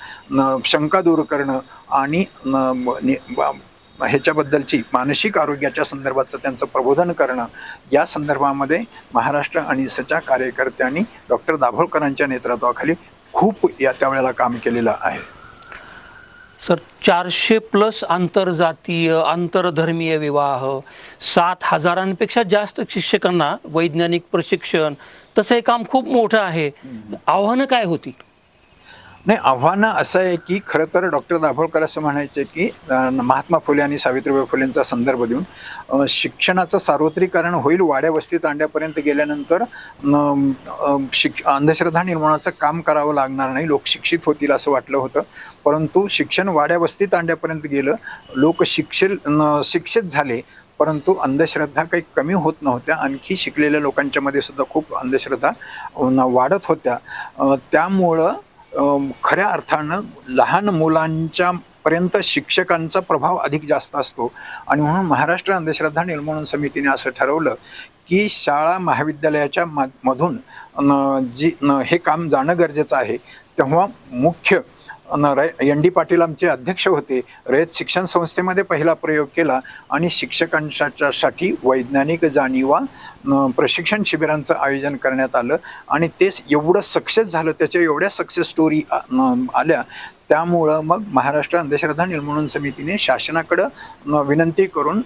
शंका दूर करणं आणि ह्याच्याबद्दलची मानसिक आरोग्याच्या संदर्भाचं त्यांचं प्रबोधन करणं, या संदर्भामध्ये महाराष्ट्र आणि सच्या कार्यकर्त्यांनी डॉक्टर दाभोळकरांच्या नेतृत्वाखाली खूप त्यावेळेला काम केलेलं आहे. सर, 400+ आंतरजातीय आंतरधर्मीय विवाह, 7,000पेक्षा जास्त शिक्षकांना वैज्ञानिक प्रशिक्षण, तसं हे काम खूप मोठं आहे. आव्हानं काय होती? नाही, आव्हानं असं आहे की खरं तर डॉक्टर दाभोळकर असं म्हणायचे की महात्मा फुले आणि सावित्रीबाई फुलेंचा संदर्भ देऊन शिक्षणाचं सार्वत्रिकरण होईल. वाड्या वस्ती तांड्यापर्यंत गेल्यानंतर अंधश्रद्धा निर्मूलनाचं काम करावं लागणार नाही, लोक शिक्षित होतील असं वाटलं होतं. परंतु शिक्षण वाड्या वस्ती तांड्यापर्यंत गेलं, लोक शिक्षित झाले, परंतु अंधश्रद्धा काही कमी होत नव्हत्या. आणखी शिकलेल्या लोकांच्या मध्ये सुद्धा खूप अंधश्रद्धा वाढत होत्या. त्यामुळं खऱ्या अर्थानं लहान मुलांच्या पर्यंत शिक्षकांचा प्रभाव अधिक जास्त असतो. आणि म्हणून महाराष्ट्र अंधश्रद्धा निर्मूलन समितीने असं ठरवलं की शाळा महाविद्यालयाच्या मधून हे काम जाणं गरजेचं आहे. तेव्हा मुख्य ND पाटील आमचे अध्यक्ष होते. रयत शिक्षण संस्थेमध्ये पहिला प्रयोग केला आणि शिक्षकांसाठी वैज्ञानिक जाणीवा प्रशिक्षण शिबिरांचं आयोजन करण्यात आलं. आणि तेच एवढं सक्सेस झालं, त्याच्या एवढ्या सक्सेस स्टोरी आल्या. त्यामुळं मग महाराष्ट्र अंधश्रद्धा निर्मूलन समितीने शासनाकडं विनंती करून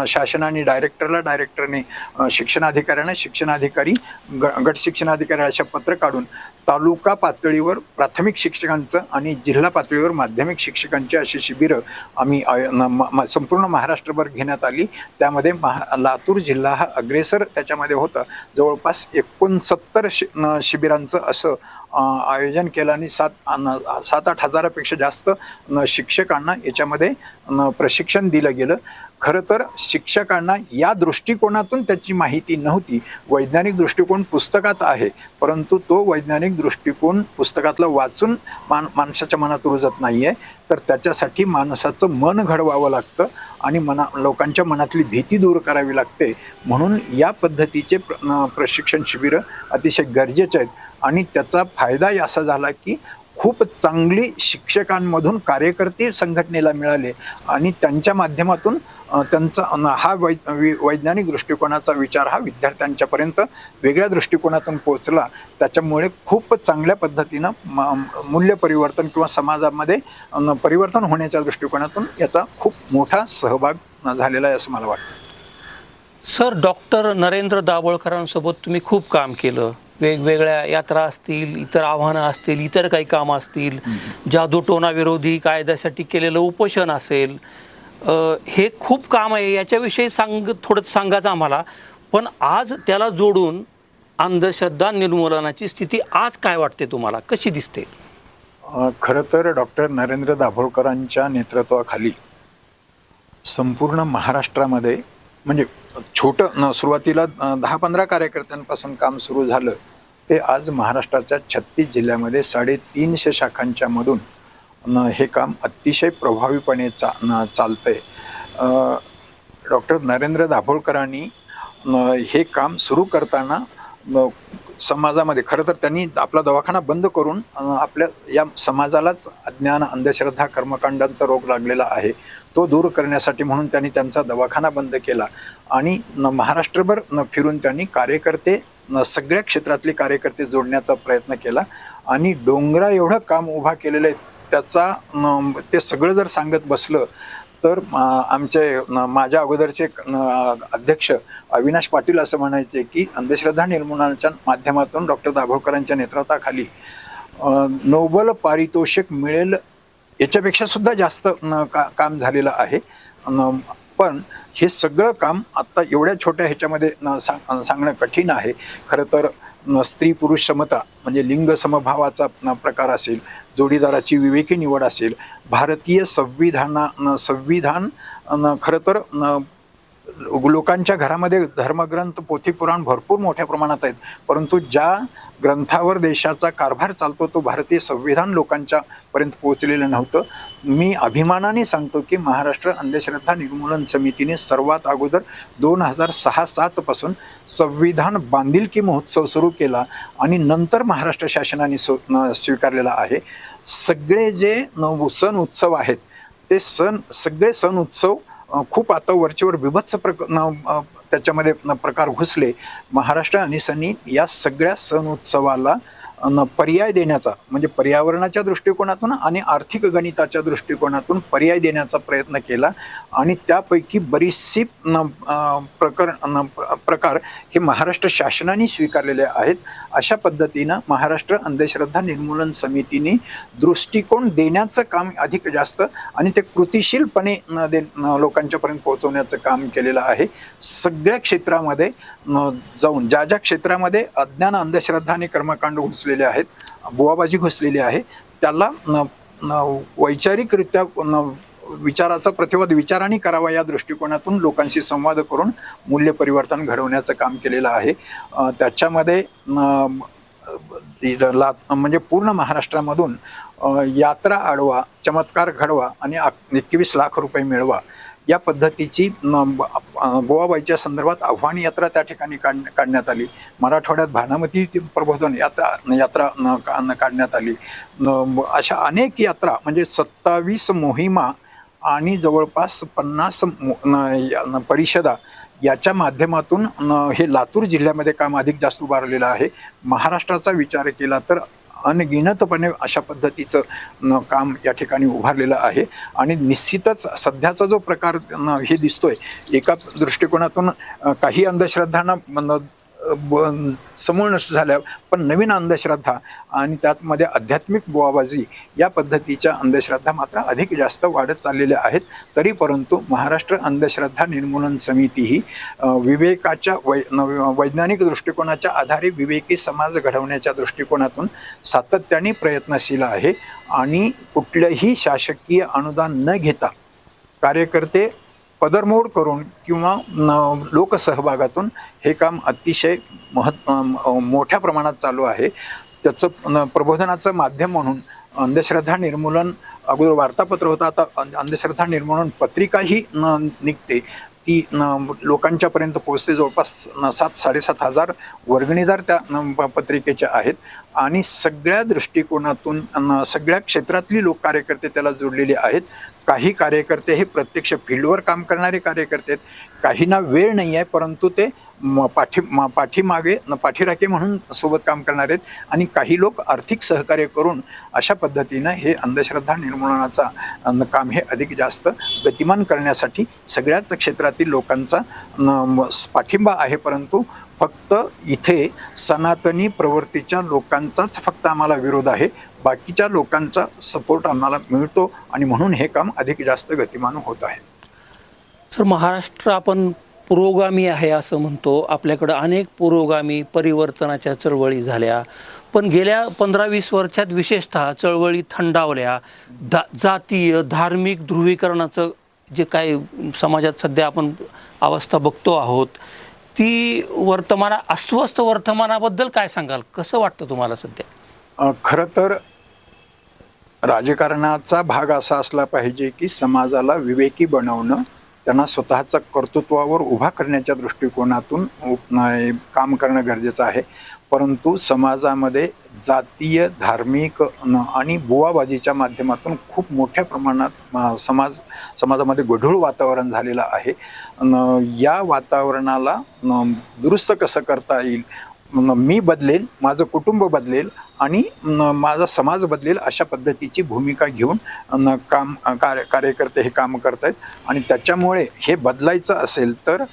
शासनाने डायरेक्टरने शिक्षणाधिकारी गट शिक्षणाधिकारी अशा पत्र काढून तालुका पातळीवर प्राथमिक शिक्षकांचं आणि जिल्हा पातळीवर माध्यमिक शिक्षकांची अशी शिबिरं आम्ही संपूर्ण महाराष्ट्रभर घेण्यात आली. त्यामध्ये लातूर जिल्हा हा अग्रेसर त्याच्यामध्ये होता. जवळपास 69 शिबिरांचं असं आयोजन केलं आणि 7-8 हजारापेक्षा जास्त शिक्षकांना याच्यामध्ये प्रशिक्षण दिलं गेलं. खरं तर शिक्षकांना या दृष्टिकोनातून त्याची माहिती नव्हती. वैज्ञानिक दृष्टिकोन पुस्तकात आहे, परंतु तो वैज्ञानिक दृष्टिकोन पुस्तकातला वाचून माणसाच्या मनात रुजत नाही आहे. तर त्याच्यासाठी माणसाचं मन घडवावं लागतं आणि लोकांच्या मनातली भीती दूर करावी लागते. म्हणून या पद्धतीचे प्रशिक्षण शिबिरं अतिशय गरजेचे आहेत. आणि त्याचा फायदा असा झाला की खूप चांगली शिक्षकांमधून कार्यकर्ते संघटनेला मिळाले आणि त्यांच्या माध्यमातून त्यांचा हा वैज्ञानिक दृष्टिकोनाचा विचार हा विद्यार्थ्यांच्यापर्यंत वेगळ्या दृष्टिकोनातून पोहोचला. त्याच्यामुळे खूप चांगल्या पद्धतीनं मूल्य परिवर्तन किंवा समाजामध्ये परिवर्तन होण्याच्या दृष्टिकोनातून याचा खूप मोठा सहभाग झालेला आहे असं मला वाटतं. सर, डॉक्टर नरेंद्र दाभोळकरांसोबत तुम्ही खूप काम केलं. वेगवेगळ्या यात्रा असतील, इतर आव्हानं असतील, इतर काही कामं असतील, जादूटोणा विरोधी कायद्यासाठी केलेलं उपोषण असेल, हे खूप काम आहे. याच्याविषयी थोडंच सांगायचं आम्हाला. पण आज त्याला जोडून अंधश्रद्धा निर्मूलनाची स्थिती आज काय वाटते तुम्हाला, कशी दिसते? खरं तर डॉक्टर नरेंद्र दाभोळकरांच्या नेतृत्वाखाली संपूर्ण महाराष्ट्रामध्ये म्हणजे छोटं सुरुवातीला 10-15 कार्यकर्त्यांपासून काम सुरू झालं ते आज महाराष्ट्राच्या 36 जिल्ह्यामध्ये 350 शाखांच्या मधून हे काम अतिशय प्रभावीपणे चालतंय. डॉक्टर नरेंद्र दाभोळकरांनी हे काम सुरू करताना समाजामध्ये खरं तर त्यांनी आपला दवाखाना बंद करून आपल्या या समाजालाच अज्ञान, अंधश्रद्धा, कर्मकांडांचा रोग लागलेला आहे तो दूर करण्यासाठी म्हणून त्यांनी त्यांचा दवाखाना बंद केला आणि महाराष्ट्रभर फिरून त्यांनी कार्यकर्ते, सगळ्या क्षेत्रातले कार्यकर्ते जोडण्याचा प्रयत्न केला आणि डोंगरा एवढं काम उभा केलेलं आहे. त्याचा ते सगळं जर सांगत बसलं तर माझ्या अगोदरचे अध्यक्ष अविनाश पाटील असं म्हणायचे की अंधश्रद्धा निर्मूलनाच्या माध्यमातून डॉक्टर दाभोळकरांच्या नेतृत्वाखाली नोबेल पारितोषिक मिळेल याच्यापेक्षा सुद्धा जास्त काम झालेलं आहे. पण हे सगळं काम आत्ता एवढ्या छोट्या ह्याच्यामध्ये सांगणं कठीण आहे. खरं तर स्त्री पुरुष समता म्हणजे लिंग समभावाचा प्रकार असेल, जोडीदाराची विवेकी निवड असेल, भारतीय संविधान खरं तर लोकांच्या घरामध्ये धर्मग्रंथ, पोथी, पुराण भरपूर मोठ्या प्रमाणात आहेत, परंतु ज्या ग्रंथावर देशाचा कारभार चालतो तो भारतीय संविधान लोकांच्या पर्यंत पोहोचलेलं नव्हतं. मी अभिमानाने सांगतो की महाराष्ट्र अंधश्रद्धा निर्मूलन समितीने सर्वात अगोदर 2006-07 पासून संविधान बांधिलकी महोत्सव सुरू केला आणि नंतर महाराष्ट्र शासनाने स्वीकारलेला आहे. सगळे जे सण उत्सव आहेत ते सगळे सण उत्सव खूप आता वरचेवर बिभत्स त्याच्यामध्ये प्रकार घुसले. महाराष्ट्र अनिसांनी या सगळ्या सण उत्सवाला पर्याय देण्याचा म्हणजे पर्यावरणाच्या दृष्टिकोनातून आणि आर्थिक गणिताच्या दृष्टिकोनातून पर्याय देण्याचा प्रयत्न केला आणि त्यापैकी बरीचशी प्रकार हे महाराष्ट्र शासनाने स्वीकारलेले आहेत. अशा पद्धतीनं महाराष्ट्र अंधश्रद्धा निर्मूलन समितीने दृष्टिकोन देण्याचं काम अधिक जास्त आणि ते कृतिशीलपणे लोकांच्यापर्यंत पोहोचवण्याचं काम केलेलं आहे. सगळ्या क्षेत्रामध्ये जाऊन ज्या क्षेत्रामध्ये अज्ञान, अंधश्रद्धा आणि कर्मकांड घुसलेले आहेत, बुवाबाजी घुसलेली आहे, त्याला वैचारिकरित्या विचाराचा प्रतिवाद विचाराने करावा या दृष्टिकोनातून लोकांशी संवाद करून मूल्य परिवर्तन घडवण्याचं काम केलेलं आहे. त्याच्यामध्ये म्हणजे पूर्ण महाराष्ट्रामधून यात्रा अडवा, चमत्कार घडवा आणि 21 लाख रुपये मिळवा या पद्धतीची बुवाबाईच्या संदर्भात आव्हान यात्रा त्या ठिकाणी काढण्यात आली. मराठवाड्यात भानामती प्रबोधन यात्रा काढण्यात आली. अशा अनेक यात्रा म्हणजे 27 मोहिमा आणि जवळपास 50 परिषदा याच्या माध्यमातून हे लातूर जिल्ह्यामध्ये काम अधिक जास्त उभारलेलं आहे. महाराष्ट्राचा विचार केला तर अनगिनतपणे अशा पद्धतीचं काम या ठिकाणी उभारलेलं आहे आणि निश्चितच सध्याचा जो प्रकार हे दिसतोय एका दृष्टिकोनातून काही अंधश्रद्धांना समूळ नष्ट झाल्या, पण नवीन अंधश्रद्धा आणि त्यामध्ये आध्यात्मिक बुवाबाजी या पद्धतीच्या अंधश्रद्धा मात्र अधिक जास्त वाढत चाललेल्या आहेत. तरी परंतु महाराष्ट्र अंधश्रद्धा निर्मूलन समिती ही विवेकाच्या वैज्ञानिक दृष्टिकोनाच्या आधारे विवेकी समाज घडवण्याच्या दृष्टिकोनातून सातत्याने प्रयत्नशील आहे आणि कुठलंही शासकीय अनुदान न घेता कार्यकर्ते पदरमोड करून किंवा लोकसहभागातून हे काम अतिशय मोठ्या प्रमाणात चालू आहे. त्याचं प्रबोधनाचं माध्यम म्हणून अंधश्रद्धा निर्मूलन, अगोदर वार्तापत्र होतं, आता अंधश्रद्धा निर्मूलन पत्रिकाही निघते. ती लोकांच्यापर्यंत पोहोचते. जवळपास 7,000-7,500 वर्गणीदार त्या पत्रिकेच्या आहेत आणि सगळ्या दृष्टिकोनातून सगळ्या क्षेत्रातली लोक कार्यकर्ते त्याला जोडलेले आहेत. काही कार्यकर्ते हे प्रत्यक्ष फील्डवर काम करणारे कार्यकर्ते आहेत, काहींना वेळ नाही आहे परंतु ते पाठीराखे म्हणून सोबत काम करणार आहेत आणि काही लोक आर्थिक सहकार्य करून अशा पद्धतीनं हे अंधश्रद्धा निर्मूलनाचा काम हे अधिक जास्त गतिमान करण्यासाठी सगळ्याच क्षेत्रातील लोकांचा पाठिंबा आहे. परंतु फक्त इथे सनातनी प्रवृत्तीच्या लोकांचाच फक्त आम्हाला विरोध आहे, बाकीच्या लोकांचा सपोर्ट आम्हाला मिळतो आणि म्हणून हे काम अधिक जास्त गतिमान होत आहे. सर, महाराष्ट्र आपण पुरोगामी आहे असं म्हणतो. आपल्याकडं अनेक पुरोगामी परिवर्तनाच्या चळवळी झाल्या, पण गेल्या 15-20 वर्षात विशेषतः चळवळी थंडावल्या. जातीय धार्मिक ध्रुवीकरणाचं जे काही समाजात सध्या आपण अवस्था बघतो आहोत, ती अस्वस्थ वर्तमानाबद्दल काय सांगाल? कसं वाटतं तुम्हाला सध्या? खरं तर राजकारणाचा भाग असा असला पाहिजे की समाजाला विवेकी बनवणं, त्यांना स्वतःच्या कर्तृत्वावर उभा करण्याच्या दृष्टिकोनातून काम करणं गरजेचं आहे. परंतु समाजामध्ये जातीय, धार्मिक आणि बुवाबाजीच्या माध्यमातून खूप मोठ्या प्रमाणात समाजामध्ये गढूळ वातावरण झालेलं आहे. या वातावरणाला दुरुस्त कसं करता येईल, मी बदलेल, माझं कुटुंब बदलेल आणि माझा समाज बदलेल अशा पद्धतीची भूमिका घेऊन कार्यकर्ते हे काम करत आहेत. आणि त्याच्यामुळे हे बदलायचं असेल तर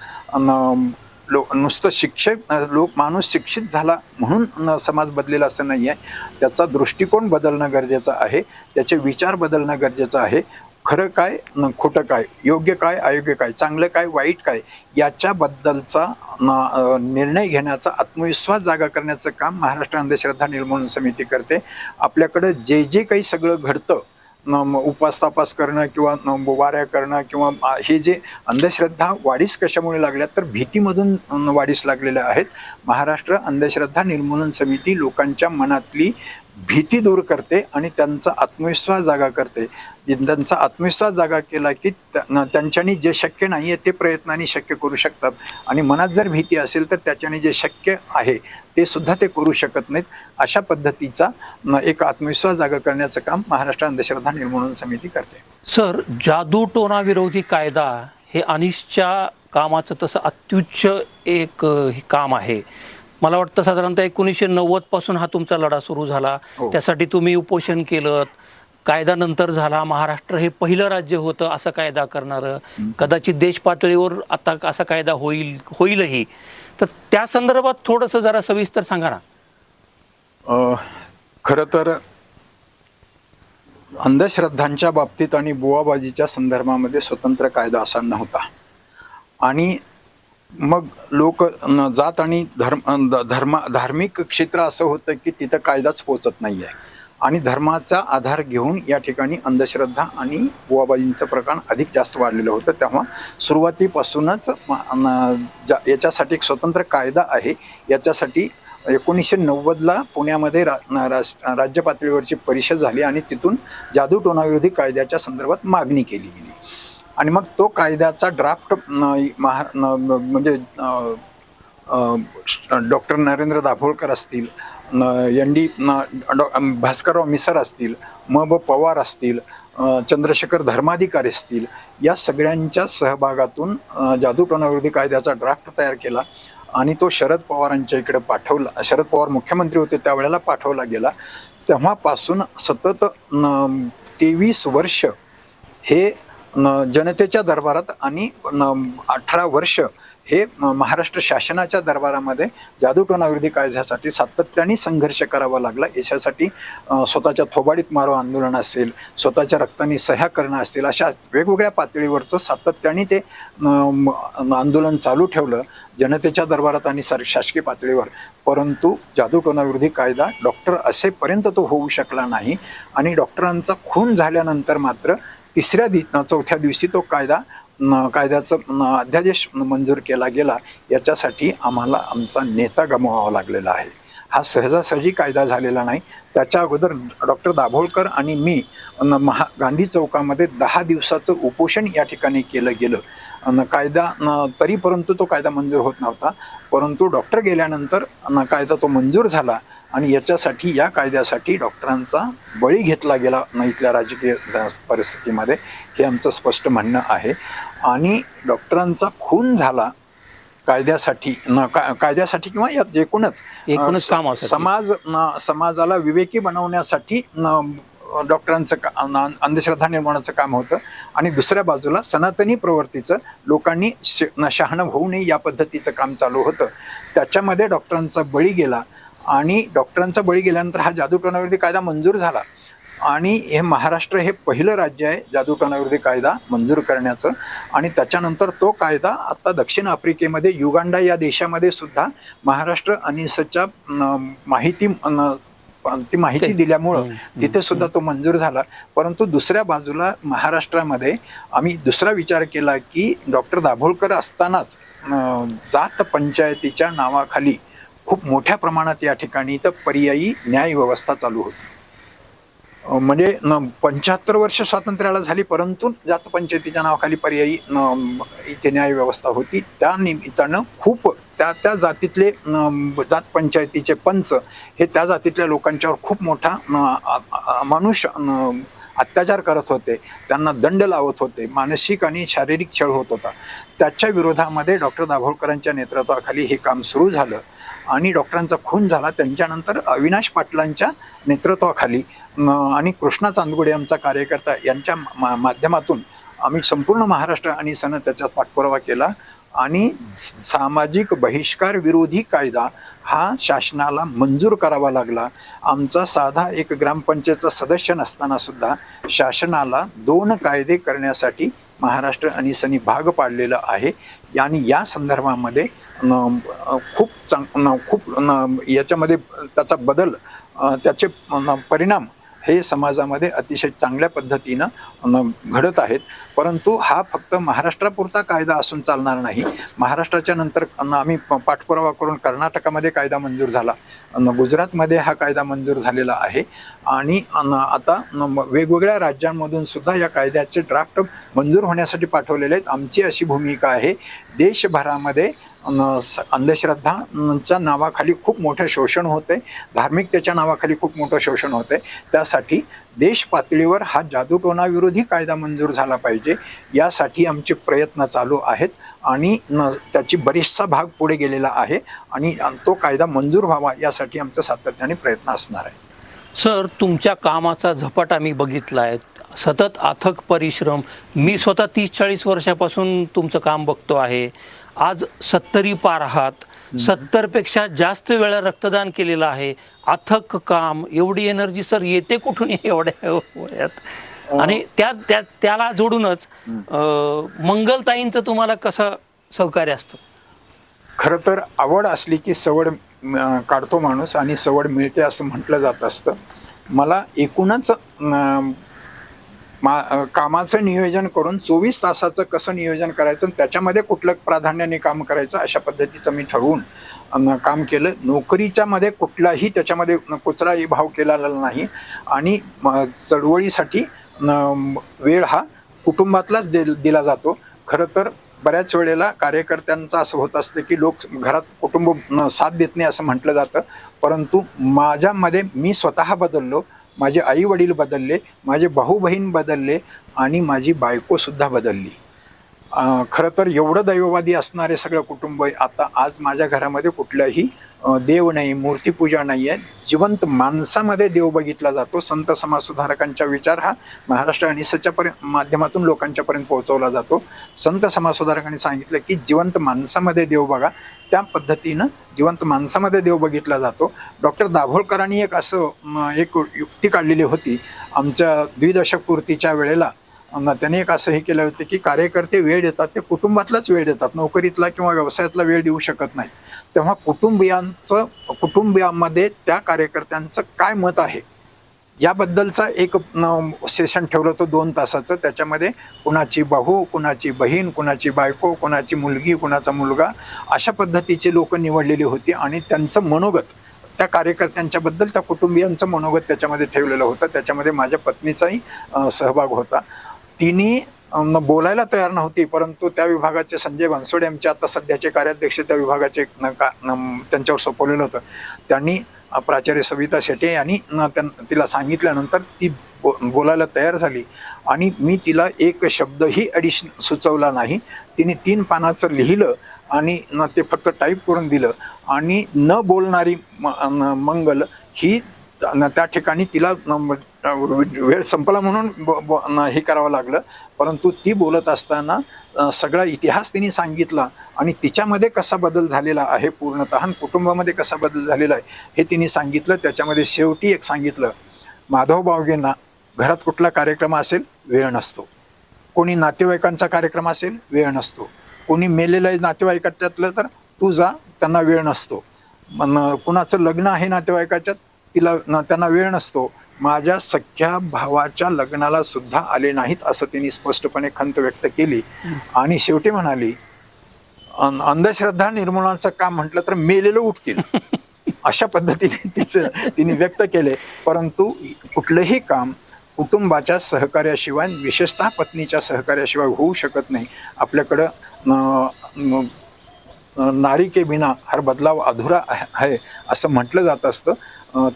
नुसतं माणूस शिक्षित झाला म्हणून समाज बदलेला असं नाही आहे. त्याचा दृष्टिकोन बदलणं गरजेचं आहे, त्याचे विचार बदलणं गरजेचं आहे. खरं काय, खोटं काय, योग्य काय, अयोग्य काय, चांगलं काय, वाईट काय, याच्याबद्दलचा निर्णय घेण्याचा आत्मविश्वास जागा करण्याचं काम महाराष्ट्र अंधश्रद्धा निर्मूलन समिती करते. आपल्याकडं जे काही सगळं घडतं, उपास तापास करणं किंवा वाऱ्या करणं किंवा हे जे अंधश्रद्धा वाढीस कशामुळे लागल्या तर भीतीमधून वाढीस लागलेल्या आहेत. महाराष्ट्र अंधश्रद्धा निर्मूलन समिती लोकांच्या मनातली भीती दूर करते आणि त्यांचा आत्मविश्वास जागा करते. त्यांचा आत्मविश्वास जागा केला की त्यांच्यानी जे शक्य नाही आहे ते प्रयत्नांनी शक्य करू शकतात आणि मनात जर भीती असेल तर त्याच्याने जे शक्य आहे ते सुद्धा ते करू शकत नाहीत. अशा पद्धतीचा एक आत्मविश्वास जागा करण्याचं काम महाराष्ट्र अंधश्रद्धा निर्मूलन समिती करते. सर, जादू टोना विरोधी कायदा हे अनिशच्या कामाचं तसं अत्युच्च एक काम आहे. मला वाटतं साधारणतः 1990 पासून हा तुमचा लढा सुरू झाला. त्यासाठी तुम्ही उपोषण केलं, कायदा नंतर झाला. महाराष्ट्र हे पहिलं राज्य होतं असं कायदा करणारं. कदाचित देश पातळीवर आता असा कायदा होईलही. तर त्या संदर्भात थोडंसं जरा सविस्तर सांगा ना. खरं तर अंधश्रद्धांच्या बाबतीत आणि बुवाबाजीच्या संदर्भामध्ये स्वतंत्र कायदा असा नव्हता आणि मग लोक जात आणि धार्मिक क्षेत्र असं होतं की तिथं कायदाच पोचत नाही आहे आणि धर्माचा आधार घेऊन या ठिकाणी अंधश्रद्धा आणि बुवाबाजींचं प्रमाण अधिक जास्त वाढलेलं होतं. तेव्हा सुरुवातीपासूनच याच्यासाठी एक स्वतंत्र कायदा आहे. याच्यासाठी 1990ला पुण्यामध्ये राज्य पातळीवरची परिषद झाली आणि तिथून जादू टोनाविरोधी कायद्याच्या संदर्भात मागणी केली गेली आणि मग तो कायद्याचा ड्राफ्ट म्हणजे डॉक्टर नरेंद्र दाभोळकर असतील, ND भास्करराव मिसर असतील, M.B. पवार असतील, चंद्रशेखर धर्माधिकारी असतील, या सगळ्यांच्या सहभागातून जादू टोनाविरोधी कायद्याचा ड्राफ्ट तयार केला आणि तो शरद पवारांच्या इकडे पाठवला. शरद पवार मुख्यमंत्री होते त्यावेळेला पाठवला गेला. तेव्हापासून सतत 23 वर्ष हे जनतेच्या दरबारात आणि 18 वर्ष हे महाराष्ट्र शासनाच्या दरबारामध्ये जादू टोनाविरोधी कायद्यासाठी सातत्याने संघर्ष करावा लागला. याच्यासाठी स्वतःच्या थोबाडीत मारो आंदोलन असेल, स्वतःच्या रक्ताने सह्या करणं असेल, अशा वेगवेगळ्या पातळीवरचं सातत्याने ते आंदोलन चालू ठेवलं जनतेच्या दरबारात आणि शासकीय पातळीवर. परंतु जादू टोनाविरोधी कायदा डॉक्टर असेपर्यंत तो होऊ शकला नाही आणि डॉक्टरांचा खून झाल्यानंतर मात्र चौथ्या दिवशी तो कायदा कायद्याचं अध्यादेश मंजूर केला गेला, याच्यासाठी आम्हाला आमचा नेता गमवावा लागलेला आहे. हा सहजासहजी कायदा झालेला नाही. त्याच्या अगोदर डॉक्टर दाभोळकर आणि मी गांधी चौकामध्ये 10 दिवसाचं उपोषण या ठिकाणी केलं गेलं. कायदा तरी परंतु तो कायदा मंजूर होत नव्हता. परंतु डॉक्टर गेल्यानंतर कायदा तो मंजूर झाला आणि याच्यासाठी या कायद्यासाठी डॉक्टरांचा बळी घेतला गेला नाही इथल्या राजकीय परिस्थितीमध्ये, हे आमचं स्पष्ट म्हणणं आहे. आणि डॉक्टरांचा खून झाला कायद्यासाठी कायद्यासाठी किंवा यात एकूणच समाजाला विवेकी बनवण्यासाठी डॉक्टरांचं अंधश्रद्धा निर्माणाचं काम होतं. आणि दुसऱ्या बाजूला सनातनी प्रवृत्तीचं लोकांनी शहाणं होऊ नये या पद्धतीचं काम चालू होतं. त्याच्यामध्ये डॉक्टरांचा बळी गेला आणि डॉक्टरांचा बळी गेल्यानंतर हा जादूटोणाविरोधी कायदा मंजूर झाला. आणि हे महाराष्ट्र हे पहिलं राज्य आहे जादूटोणाविरोधी कायदा मंजूर करण्याचं. आणि त्याच्यानंतर तो कायदा आता दक्षिण आफ्रिकेमध्ये, युगांडा या देशामध्ये सुद्धा महाराष्ट्र अनिसच्या माहिती दिल्यामुळं तिथे सुद्धा तो मंजूर झाला. परंतु दुसऱ्या बाजूला महाराष्ट्रामध्ये आम्ही दुसरा विचार केला की डॉक्टर दाभोळकर असतानाच जात पंचायतीच्या नावाखाली खूप मोठ्या प्रमाणात या ठिकाणी तर पर्यायी न्याय व्यवस्था चालू होती. म्हणजे 75 वर्ष स्वातंत्र्याला झाली, परंतु जात पंचायतीच्या नावाखाली पर्यायी इथे न्याय व्यवस्था होती. त्या निमित्तानं खूप त्या जातीतले जात पंचायतीचे पंच हे त्या जातीतल्या लोकांच्यावर खूप मोठा अत्याचार करत होते, त्यांना दंड लावत होते, मानसिक आणि शारीरिक छळ होत होता. त्याच्या विरोधामध्ये डॉक्टर दाभोळकरांच्या नेतृत्वाखाली हे काम सुरू झालं आणि डॉक्टरांचा खून झाला. त्यांच्यानंतर अविनाश पाटलांच्या नेतृत्वाखाली आणि कृष्णा चांदगुडे आमचा कार्यकर्ता यांच्या माध्यमातून आम्ही संपूर्ण महाराष्ट्र आणि सन त्याचा पाठपुरावा केला आणि सामाजिक बहिष्कार विरोधी कायदा हा शासनाला मंजूर करावा लागला. आमचा साधा एक ग्रामपंचायतचा सदस्य नसताना सुद्धा शासनाला 2 कायदे करण्यासाठी महाराष्ट्र आणि सनी भाग पाडलेलं आहे. आणि या संदर्भामध्ये खूप याच्यामध्ये त्याचा बदल, त्याचे परिणाम हे समाजामध्ये अतिशय चांगल्या पद्धतीनं घडत आहेत. परंतु हा फक्त महाराष्ट्रापुरता कायदा असून चालणार नाही. महाराष्ट्राच्या नंतर आम्ही पाठपुरावा करून कर्नाटकामध्ये कायदा मंजूर झाला, गुजरातमध्ये हा कायदा मंजूर झालेला आहे आणि आता वेगवेगळ्या राज्यांमधून सुद्धा या कायद्याचे ड्राफ्ट मंजूर होण्यासाठी पाठवलेले आहेत. आमची अशी भूमिका आहे, देशभरामध्ये अंधश्रद्धांच्या नावाखाली खूप मोठं शोषण होते, धार्मिकतेच्या नावाखाली खूप मोठं शोषण होते. त्यासाठी देश पातळीवर हा जादूटोणाविरोधी कायदा मंजूर झाला पाहिजे, यासाठी आमचे प्रयत्न चालू आहेत आणि त्याची बरीचसा भाग पुढे गेलेला आहे आणि तो कायदा मंजूर व्हावा यासाठी आमचा सातत्याने प्रयत्न असणार आहे. सर, तुमच्या कामाचा झपाटा मी बघितला आहे, सतत अथक परिश्रम. मी स्वतः 30-40 वर्षापासून तुमचं काम बघतो आहे. आज 70 पार आहात, 70 पेक्षा जास्त वेळा रक्तदान केलेलं आहे. अथक काम, एवढी एनर्जी सर येते कुठून एवढ्या वयात? आणि त्याला जोडूनच मंगलताईंचं तुम्हाला कसं सहकार्य असतं? खरं तर आवड असली की सवड काढतो माणूस आणि सवड मिळते असं म्हटलं जात असतं. मला एकूणच कामाचं नियोजन करून 24 तासाचं कसं नियोजन करायचं, त्याच्यामध्ये कुठलं प्राधान्याने काम करायचं अशा पद्धतीचं मी ठरवून काम केलं. नोकरीच्या मध्ये कुठलाही त्याच्यामध्ये कुचराही भाव केलेला नाही आणि चळवळीसाठी वेळ हा कुटुंबातलाच दिला जातो. खरं तर बऱ्याच वेळेला कार्यकर्त्यांचं असं होत असतं की लोक घरात कुटुंब साथ देत नाही असं म्हटलं जातं, परंतु माझ्यामध्ये मी स्वतः बदललो, माझे आई वडील बदलले, माझे भाऊ बहीण बदलले आणि माझी बायकोसुद्धा बदलली. खरं तर एवढं दैववादी असणारे सगळं कुटुंब आता आज माझ्या घरामध्ये कुठल्याही देव नाही, मूर्तीपूजा नाही आहे. जिवंत माणसामध्ये देव बघितला जातो. संत समाजसुधारकांचा विचार हा महाराष्ट्र अनिसच्या माध्यमातून लोकांच्यापर्यंत पोहोचवला जातो. संत समाजसुधारकांनी सांगितलं की जिवंत माणसामध्ये देव बघा, त्या पद्धतीनं जिवंत माणसामध्ये देव बघितला जातो. डॉक्टर दाभोळकरांनी एक युक्ती काढलेली होती आमच्या द्विदशकपूर्तीच्या वेळेला. त्याने एक असं हे केलं होतं की कार्यकर्ते वेळ देतात ते कुटुंबातलाच वेळ देतात, नोकरीतला किंवा व्यवसायातला वेळ देऊ शकत नाही. तेव्हा कुटुंबियांमध्ये त्या कार्यकर्त्यांचं काय मत आहे याबद्दलचा एक सेशन ठेवलं होतं 2 तासाचं. त्याच्यामध्ये कुणाची बहू, कुणाची बहीण, कुणाची बायको, कुणाची मुलगी, कुणाचा मुलगा अशा पद्धतीचे लोक निवडलेली होती आणि त्यांचं मनोगत त्या कार्यकर्त्यांच्याबद्दल त्या कुटुंबियांचं मनोगत त्याच्यामध्ये ठेवलेलं होतं. त्याच्यामध्ये माझ्या पत्नीचाही सहभाग होता. तिने बोलायला तयार नव्हती, परंतु त्या विभागाचे संजय बनसोडे आमचे आता सध्याचे कार्याध्यक्ष त्या विभागाचे त्यांच्यावर सोपवलेलं होतं. त्यांनी प्राचार्य सविता शेटे यांनी तिला सांगितल्यानंतर ती बोलायला तयार झाली आणि मी तिला एक शब्दही सुचवला नाही. तिने 3 पानाचं लिहिलं आणि ते फक्त टाईप करून दिलं आणि न बोलणारी मंगल ही त्या ठिकाणी तिला वेळ संपला म्हणून हे करावं लागलं. परंतु ती बोलत असताना सगळा इतिहास तिने सांगितला आणि तिच्यामध्ये कसा बदल झालेला आहे, पूर्णतः कुटुंबामध्ये कसा बदल झालेला आहे हे तिने सांगितलं. त्याच्यामध्ये शेवटी एक सांगितलं, माधव बावगेंना घरात कुठला कार्यक्रम असेल वेळ नसतो, कोणी नातेवाईकांचा कार्यक्रम असेल वेळ नसतो, कोणी मेलेलं नातेवाईकाच्यातलं तर तू जा, त्यांना वेळ नसतो, कुणाचं लग्न आहे नातेवाईकाच्यात त्यांना वेळ नसतो, माझ्या सख्या भावाच्या लग्नाला सुद्धा आले नाहीत असं तिने स्पष्टपणे खंत व्यक्त केली. आणि शेवटी म्हणाली, अंधश्रद्धा निर्मूलनाचं काम म्हटलं तर मेलेलं उठतील अशा पद्धतीने तिने व्यक्त केले. परंतु कुठलंही काम कुटुंबाच्या सहकार्याशिवाय, विशेषतः पत्नीच्या सहकार्याशिवाय होऊ शकत नाही. आपल्याकडं नारी के बिना हर बदलाव अधुरा आहे असं म्हटलं जात असतं.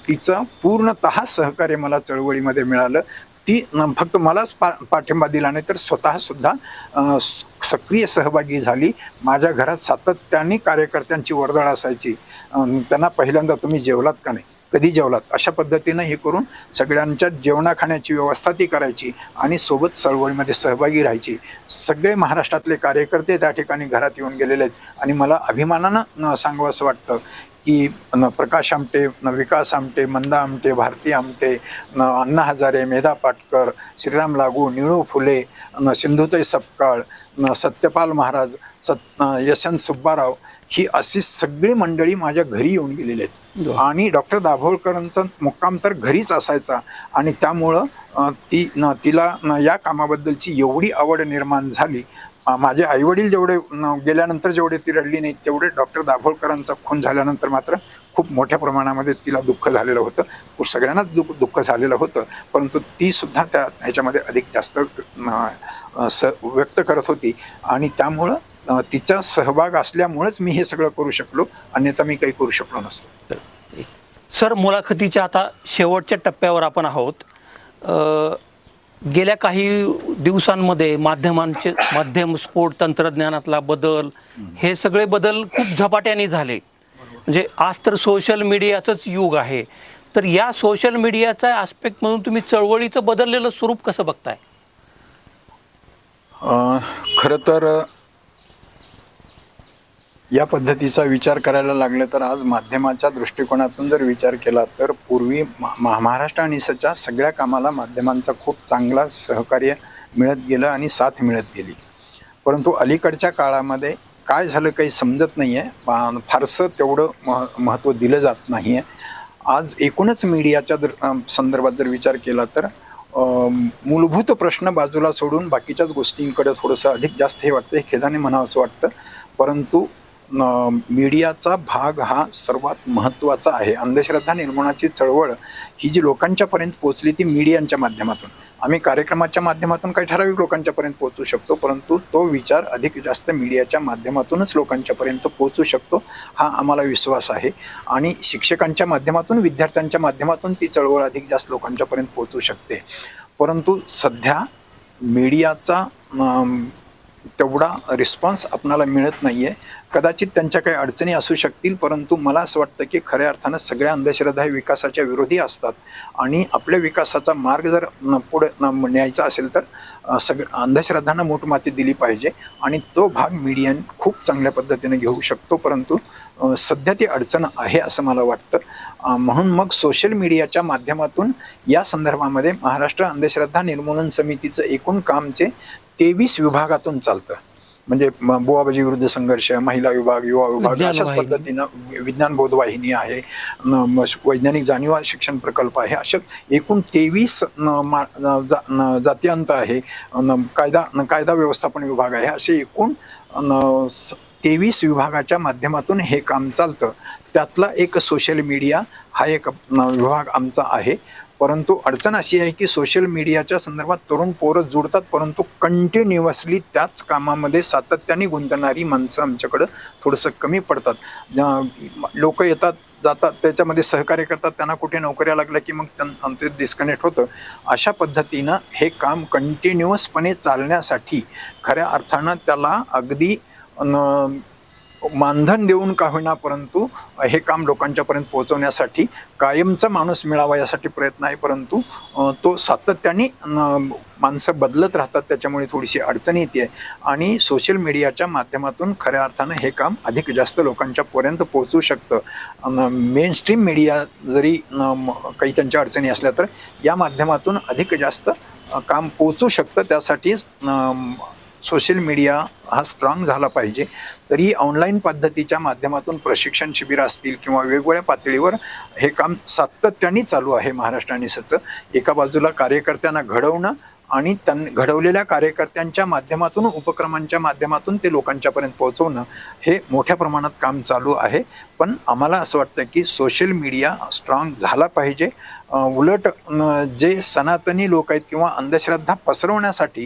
तिचं पूर्णतः सहकार्य मला चळवळीमध्ये मिळालं. ती फक्त मलाच पाठिंबा दिला नाही तर स्वतः सुद्धा सक्रिय सहभागी झाली. माझ्या घरात सातत्याने कार्यकर्त्यांची वर्दळ असायची. त्यांना पहिल्यांदा तुम्ही जेवलात का नाही, कधी जेवलात, अशा पद्धतीनं हे करून सगळ्यांच्या जेवणा खाण्याची व्यवस्था ती करायची आणि सोबत चळवळीमध्ये सहभागी राहायची. सगळे महाराष्ट्रातले कार्यकर्ते त्या ठिकाणी घरात येऊन गेलेले आहेत आणि मला अभिमानानं सांगावं असं वाटतं की प्रकाश आमटे, विकास आमटे, मंदा आमटे, भारती आमटे, अण्णा हजारे, मेधा पाटकर, श्रीराम लागू, निळू फुले, सिंधुताई सपकाळ, सत्यपाल महाराज, यशवंत सुब्बाराव, ही अशी सगळी मंडळी माझ्या घरी येऊन गेलेली आहेत. आणि डॉक्टर दाभोळकरांचा मुक्काम तर घरीच असायचा आणि त्यामुळं तिला या कामाबद्दलची एवढी आवड निर्माण झाली. माझे आईवडील जेवढे गेल्यानंतर जेवढे ती रडली नाही, तेवढे डॉक्टर दाभोळकरांचा खून झाल्यानंतर मात्र खूप मोठ्या प्रमाणामध्ये तिला दुःख झालेलं होतं. सगळ्यांनाच दुःख झालेलं होतं, परंतु ती सुद्धा त्या ह्याच्यामध्ये अधिक जास्त व्यक्त करत होती आणि त्यामुळं तिचा सहभाग असल्यामुळेच मी हे सगळं करू शकलो, अन्यथा मी काही करू शकलो नसतो. सर, मुलाखतीच्या आता शेवटच्या टप्प्यावर आपण आहोत. गेल्या काही दिवसांमध्ये माध्यम स्फोट, तंत्रज्ञानातला बदल, हे सगळे बदल खूप झपाट्याने झाले. म्हणजे आज तर सोशल मीडियाचंच युग आहे. तर या सोशल मीडियाचा आस्पेक्ट म्हणून तुम्ही चळवळीचं बदललेलं स्वरूप कसं बघताय? खरं तर या पद्धतीचा विचार करायला लागलं तर आज माध्यमाच्या दृष्टिकोनातून जर विचार केला तर पूर्वी महाराष्ट्र आणि सच्या सगळ्या कामाला माध्यमांचा खूप चांगला सहकार्य मिळत गेलं आणि साथ मिळत गेली. परंतु अलीकडच्या काळामध्ये काय झालं काही समजत नाही आहे, फारसं तेवढं महत्त्व दिलं जात नाही आहे. आज एकूणच मीडियाच्या संदर्भात जर विचार केला तर मूलभूत प्रश्न बाजूला सोडून बाकीच्याच गोष्टींकडे थोडंसं अधिक जास्त हे वाटतं, हे खेदाने म्हणावंसं वाटतं. परंतु मीडियाचा भाग हा सर्वात महत्त्वाचा आहे. अंधश्रद्धा निर्मूलनाची चळवळ ही जी लोकांच्यापर्यंत पोहोचली ती मीडियांच्या माध्यमातून. आम्ही कार्यक्रमाच्या माध्यमातून काही ठराविक लोकांच्यापर्यंत पोहोचू शकतो, परंतु तो विचार अधिक जास्त मीडियाच्या माध्यमातूनच लोकांच्यापर्यंत पोहोचू शकतो, हा आम्हाला विश्वास आहे. आणि शिक्षकांच्या माध्यमातून, विद्यार्थ्यांच्या माध्यमातून ती चळवळ अधिक जास्त लोकांच्यापर्यंत पोहोचू शकते. परंतु सध्या मीडियाचा तेवढा रिस्पॉन्स आपणाला मिळत नाही आहे. कदाचित त्यांच्या काही अडचणी असू शकतील, परंतु मला असं वाटतं की खऱ्या अर्थानं सगळ्या अंधश्रद्धा हे विकासाच्या विरोधी असतात आणि आपल्या विकासाचा मार्ग जर पुढे न्यायचा असेल तर अंधश्रद्धांना मोठमाती दिली पाहिजे आणि तो भाग मीडियाने खूप चांगल्या पद्धतीने घेऊ शकतो. परंतु सध्या ती अडचण आहे असं मला वाटतं. म्हणून मग सोशल मीडियाच्या माध्यमातून या संदर्भामध्ये महाराष्ट्र अंधश्रद्धा निर्मूलन समितीचं एकूण काम जे 23 विभागातून चालतं, म्हणजे बुवाबाजी विरुद्ध संघर्ष, महिला विभाग, युवा विभाग, विज्ञान अशाच वाहिनी. पद्धतीनं विज्ञान बोध वाहिनी आहे, वैज्ञानिक जाणीवा शिक्षण प्रकल्प आहे, अशा एकूण 23 जातीयांत आहे, कायदा व्यवस्थापन विभाग आहे, असे एकूण 23 विभागाच्या माध्यमातून हे काम चालतं. त्यातला एक सोशल मीडिया हा एक विभाग आमचा आहे. परंतु अडचण अशी आहे की सोशल मीडियाच्या संदर्भात तरुण पोरं जुडतात, परंतु कंटिन्युअसली त्याच कामामध्ये सातत्याने गुंतणारी माणसं आमच्याकडं थोडंसं कमी पडतात. लोक येतात जातात, त्याच्यामध्ये सहकार्य करतात, त्यांना कुठे नोकऱ्या लागल्या की मग ते डिस्कनेक्ट होतं. अशा पद्धतीनं हे काम कंटिन्युअसपणे चालण्यासाठी खऱ्या अर्थानं त्याला अगदी मानधन देऊन का होईना, परंतु हे काम लोकांच्यापर्यंत पोहोचवण्यासाठी कायमचा माणूस मिळावा यासाठी प्रयत्न आहे. परंतु तो सातत्याने माणसं बदलत राहतात, त्याच्यामुळे थोडीशी अडचण येते आहे. आणि सोशल मीडियाच्या माध्यमातून खऱ्या अर्थानं हे काम अधिक जास्त लोकांच्यापर्यंत पोहोचू शकतं. मेनस्ट्रीम मीडिया जरी काही त्यांच्या अडचणी असल्या तर या माध्यमातून अधिक जास्त काम पोहोचू शकतं. त्यासाठी सोशल मीडिया हा स्ट्रॉंग झाला पाहिजे. तरी ऑनलाईन पद्धतीच्या माध्यमातून प्रशिक्षण शिबिर असतील किंवा वेगवेगळ्या पातळीवर हे काम सातत्याने चालू आहे महाराष्ट्र अनिसचं. एका बाजूला कार्यकर्त्यांना घडवणं आणि घडवलेल्या कार्यकर्त्यांच्या माध्यमातून, उपक्रमांच्या माध्यमातून ते लोकांच्यापर्यंत पोहोचवणं हे मोठ्या प्रमाणात काम चालू आहे. पण आम्हाला असं वाटतं की सोशल मीडिया स्ट्रॉंग झाला पाहिजे. उलट जे सनातनी लोक आहेत किंवा अंधश्रद्धा पसरवण्यासाठी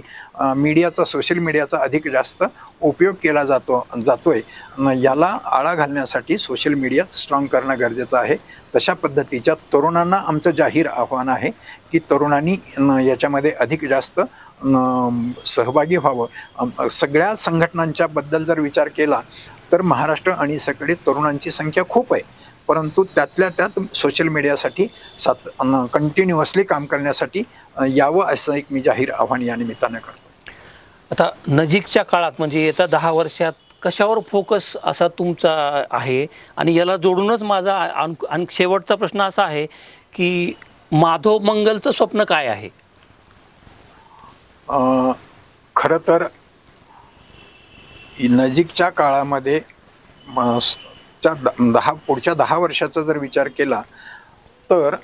सोशल मीडियाचा अधिक जास्त उपयोग केला जातोय, याला आळा घालण्यासाठी सोशल मीडिया स्ट्रॉंग करणं गरजेचं आहे. तशा पद्धतीच्या तरुणांना आमचं जाहीर आव्हान आहे की तरुणांनी याच्यामध्ये अधिक जास्त सहभागी व्हावं. सगळ्या संघटनांच्या बद्दल जर विचार केला तर महाराष्ट्र आणि सगळे तरुणांची संख्या खूप आहे, परंतु त्यातल्या त्यात सोशल मीडियासाठी कंटिन्युअसली काम करण्यासाठी यावं असं एक मी जाहीर आव्हान या निमित्तानं करतो. आता नजीकच्या काळात म्हणजे येत्या 10 वर्षात कशावर फोकस असा तुमचा आहे? आणि याला जोडूनच माझा आणि शेवटचा प्रश्न असा आहे की माधव मंगलचं स्वप्न काय आहे? खरं तर नजीकच्या काळामध्ये पुढच्या 10 वर्षाचा जर विचार केला तर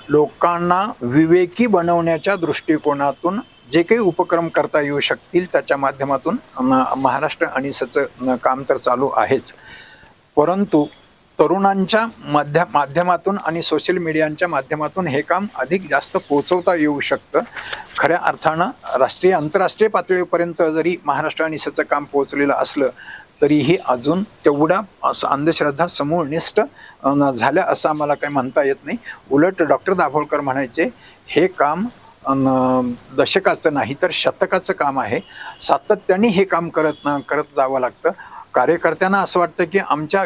लोकांना विवेकी बनवण्याच्या दृष्टिकोनातून जे काही उपक्रम करता येऊ शकतील त्याच्या माध्यमातून महाराष्ट्र अनिसचं काम तर चालू आहेच, परंतु तरुणांच्या माध्यमातून आणि सोशल मीडियाच्या माध्यमातून हे काम अधिक जास्त पोहोचवता येऊ शकतं. खऱ्या अर्थानं राष्ट्रीय आंतरराष्ट्रीय पातळीपर्यंत जरी महाराष्ट्र अनिसचं काम पोहोचलेलं असलं तरीही अजून तेवढा अंधश्रद्धा समूळ निष्ठ झाल्या असं आम्हाला काही म्हणता येत नाही. उलट डॉक्टर दाभोळकर म्हणायचे, हे काम दशकाचं नाही तर शतकाचं काम आहे. सातत्याने हे काम करत जावं लागतं. कार्यकर्त्यांना असं वाटतं की आमच्या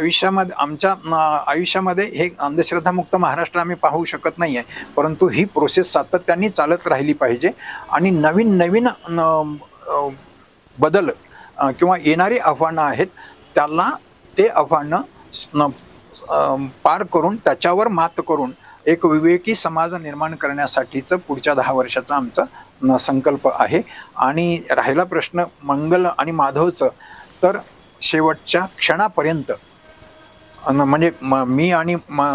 आयुष्यामध्ये हे अंधश्रद्धामुक्त महाराष्ट्र आम्ही पाहू शकत नाही आहे, परंतु ही प्रोसेस सातत्याने चालत राहिली पाहिजे आणि नवीन बदल किंवा येणारी आव्हानं आहेत त्याला ते आव्हानं पार करून त्याच्यावर मात करून एक विवेकी समाज निर्माण करण्यासाठीचं पुढच्या 10 वर्षाचा आमचा संकल्प आहे. आणि राहिला प्रश्न मंगल आणि माधवचं, तर शेवटच्या क्षणापर्यंत म्हणजे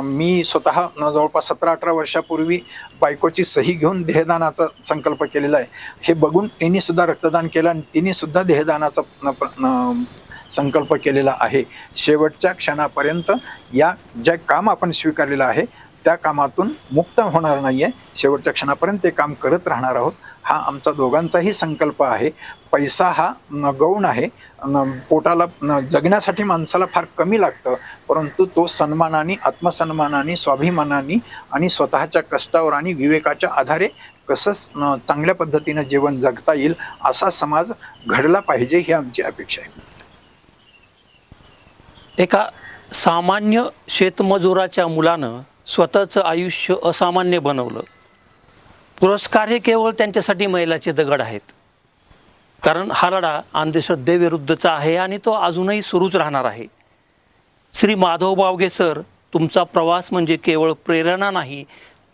मी स्वतः जवळपास 17-18 वर्षापूर्वी बायकोची सही घेऊन देहदानाचा संकल्प केलेला आहे. हे बघून तिने सुद्धा रक्तदान केलं आणि तिने सुद्धा देहदानाचा संकल्प केलेला आहे. शेवटच्या क्षणापर्यंत जे काम आपण स्वीकारलेलं आहे त्या कामातून मुक्त होणार नाही आहे. शेवटच्या क्षणापर्यंत ते काम करत राहणार आहोत. हा आमचा दोघांचाही संकल्प आहे. पैसा हा गौण आहे. पोटाला जगण्यासाठी माणसाला फार कमी लागतं, परंतु तो सन्मानाने, आत्मसन्मानाने, स्वाभिमानाने आणि स्वतःच्या कष्टावर आणि विवेकाच्या आधारे कसं चांगल्या पद्धतीनं जीवन जगता येईल असा समाज घडला पाहिजे ही आमची अपेक्षा आहे. एका सामान्य शेतमजुराच्या मुलानं स्वतःचं आयुष्य असामान्य बनवलं. पुरस्कार हे केवळ त्यांच्यासाठी मैलाचे दगड आहेत, कारण हा लढा अंधश्रद्धेविरुद्धचा आहे आणि तो अजूनही सुरूच राहणार आहे. श्री माधव बावगे सर, तुमचा प्रवास म्हणजे केवळ प्रेरणा नाही,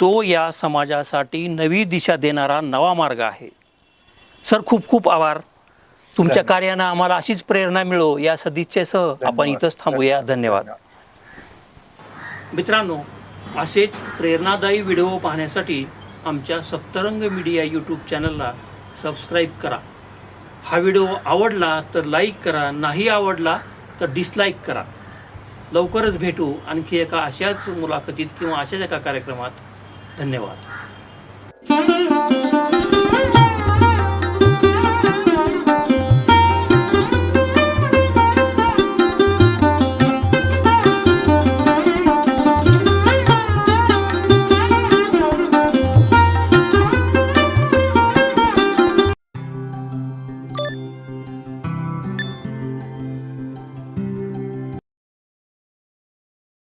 तो या समाजासाठी नवी दिशा देणारा नवा मार्ग आहे. सर, खूप खूप आभार. तुमच्या कार्यानं आम्हाला अशीच प्रेरणा मिळो या सदिच्छेसह आपण इथंच थांबूया. धन्यवाद. मित्रांनो, असेच प्रेरणादायी व्हिडिओ पाहण्यासाठी आमच्या सप्तरंग मीडिया यूट्यूब चॅनलला सबस्क्राईब करा. हा व्हिडिओ आवडला तर लाईक करा, नाही आवडला तर डिसलाईक करा. लवकरच भेटू आणखी एका अशाच मुलाखतीत किंवा अशाच एका कार्यक्रमात. धन्यवाद.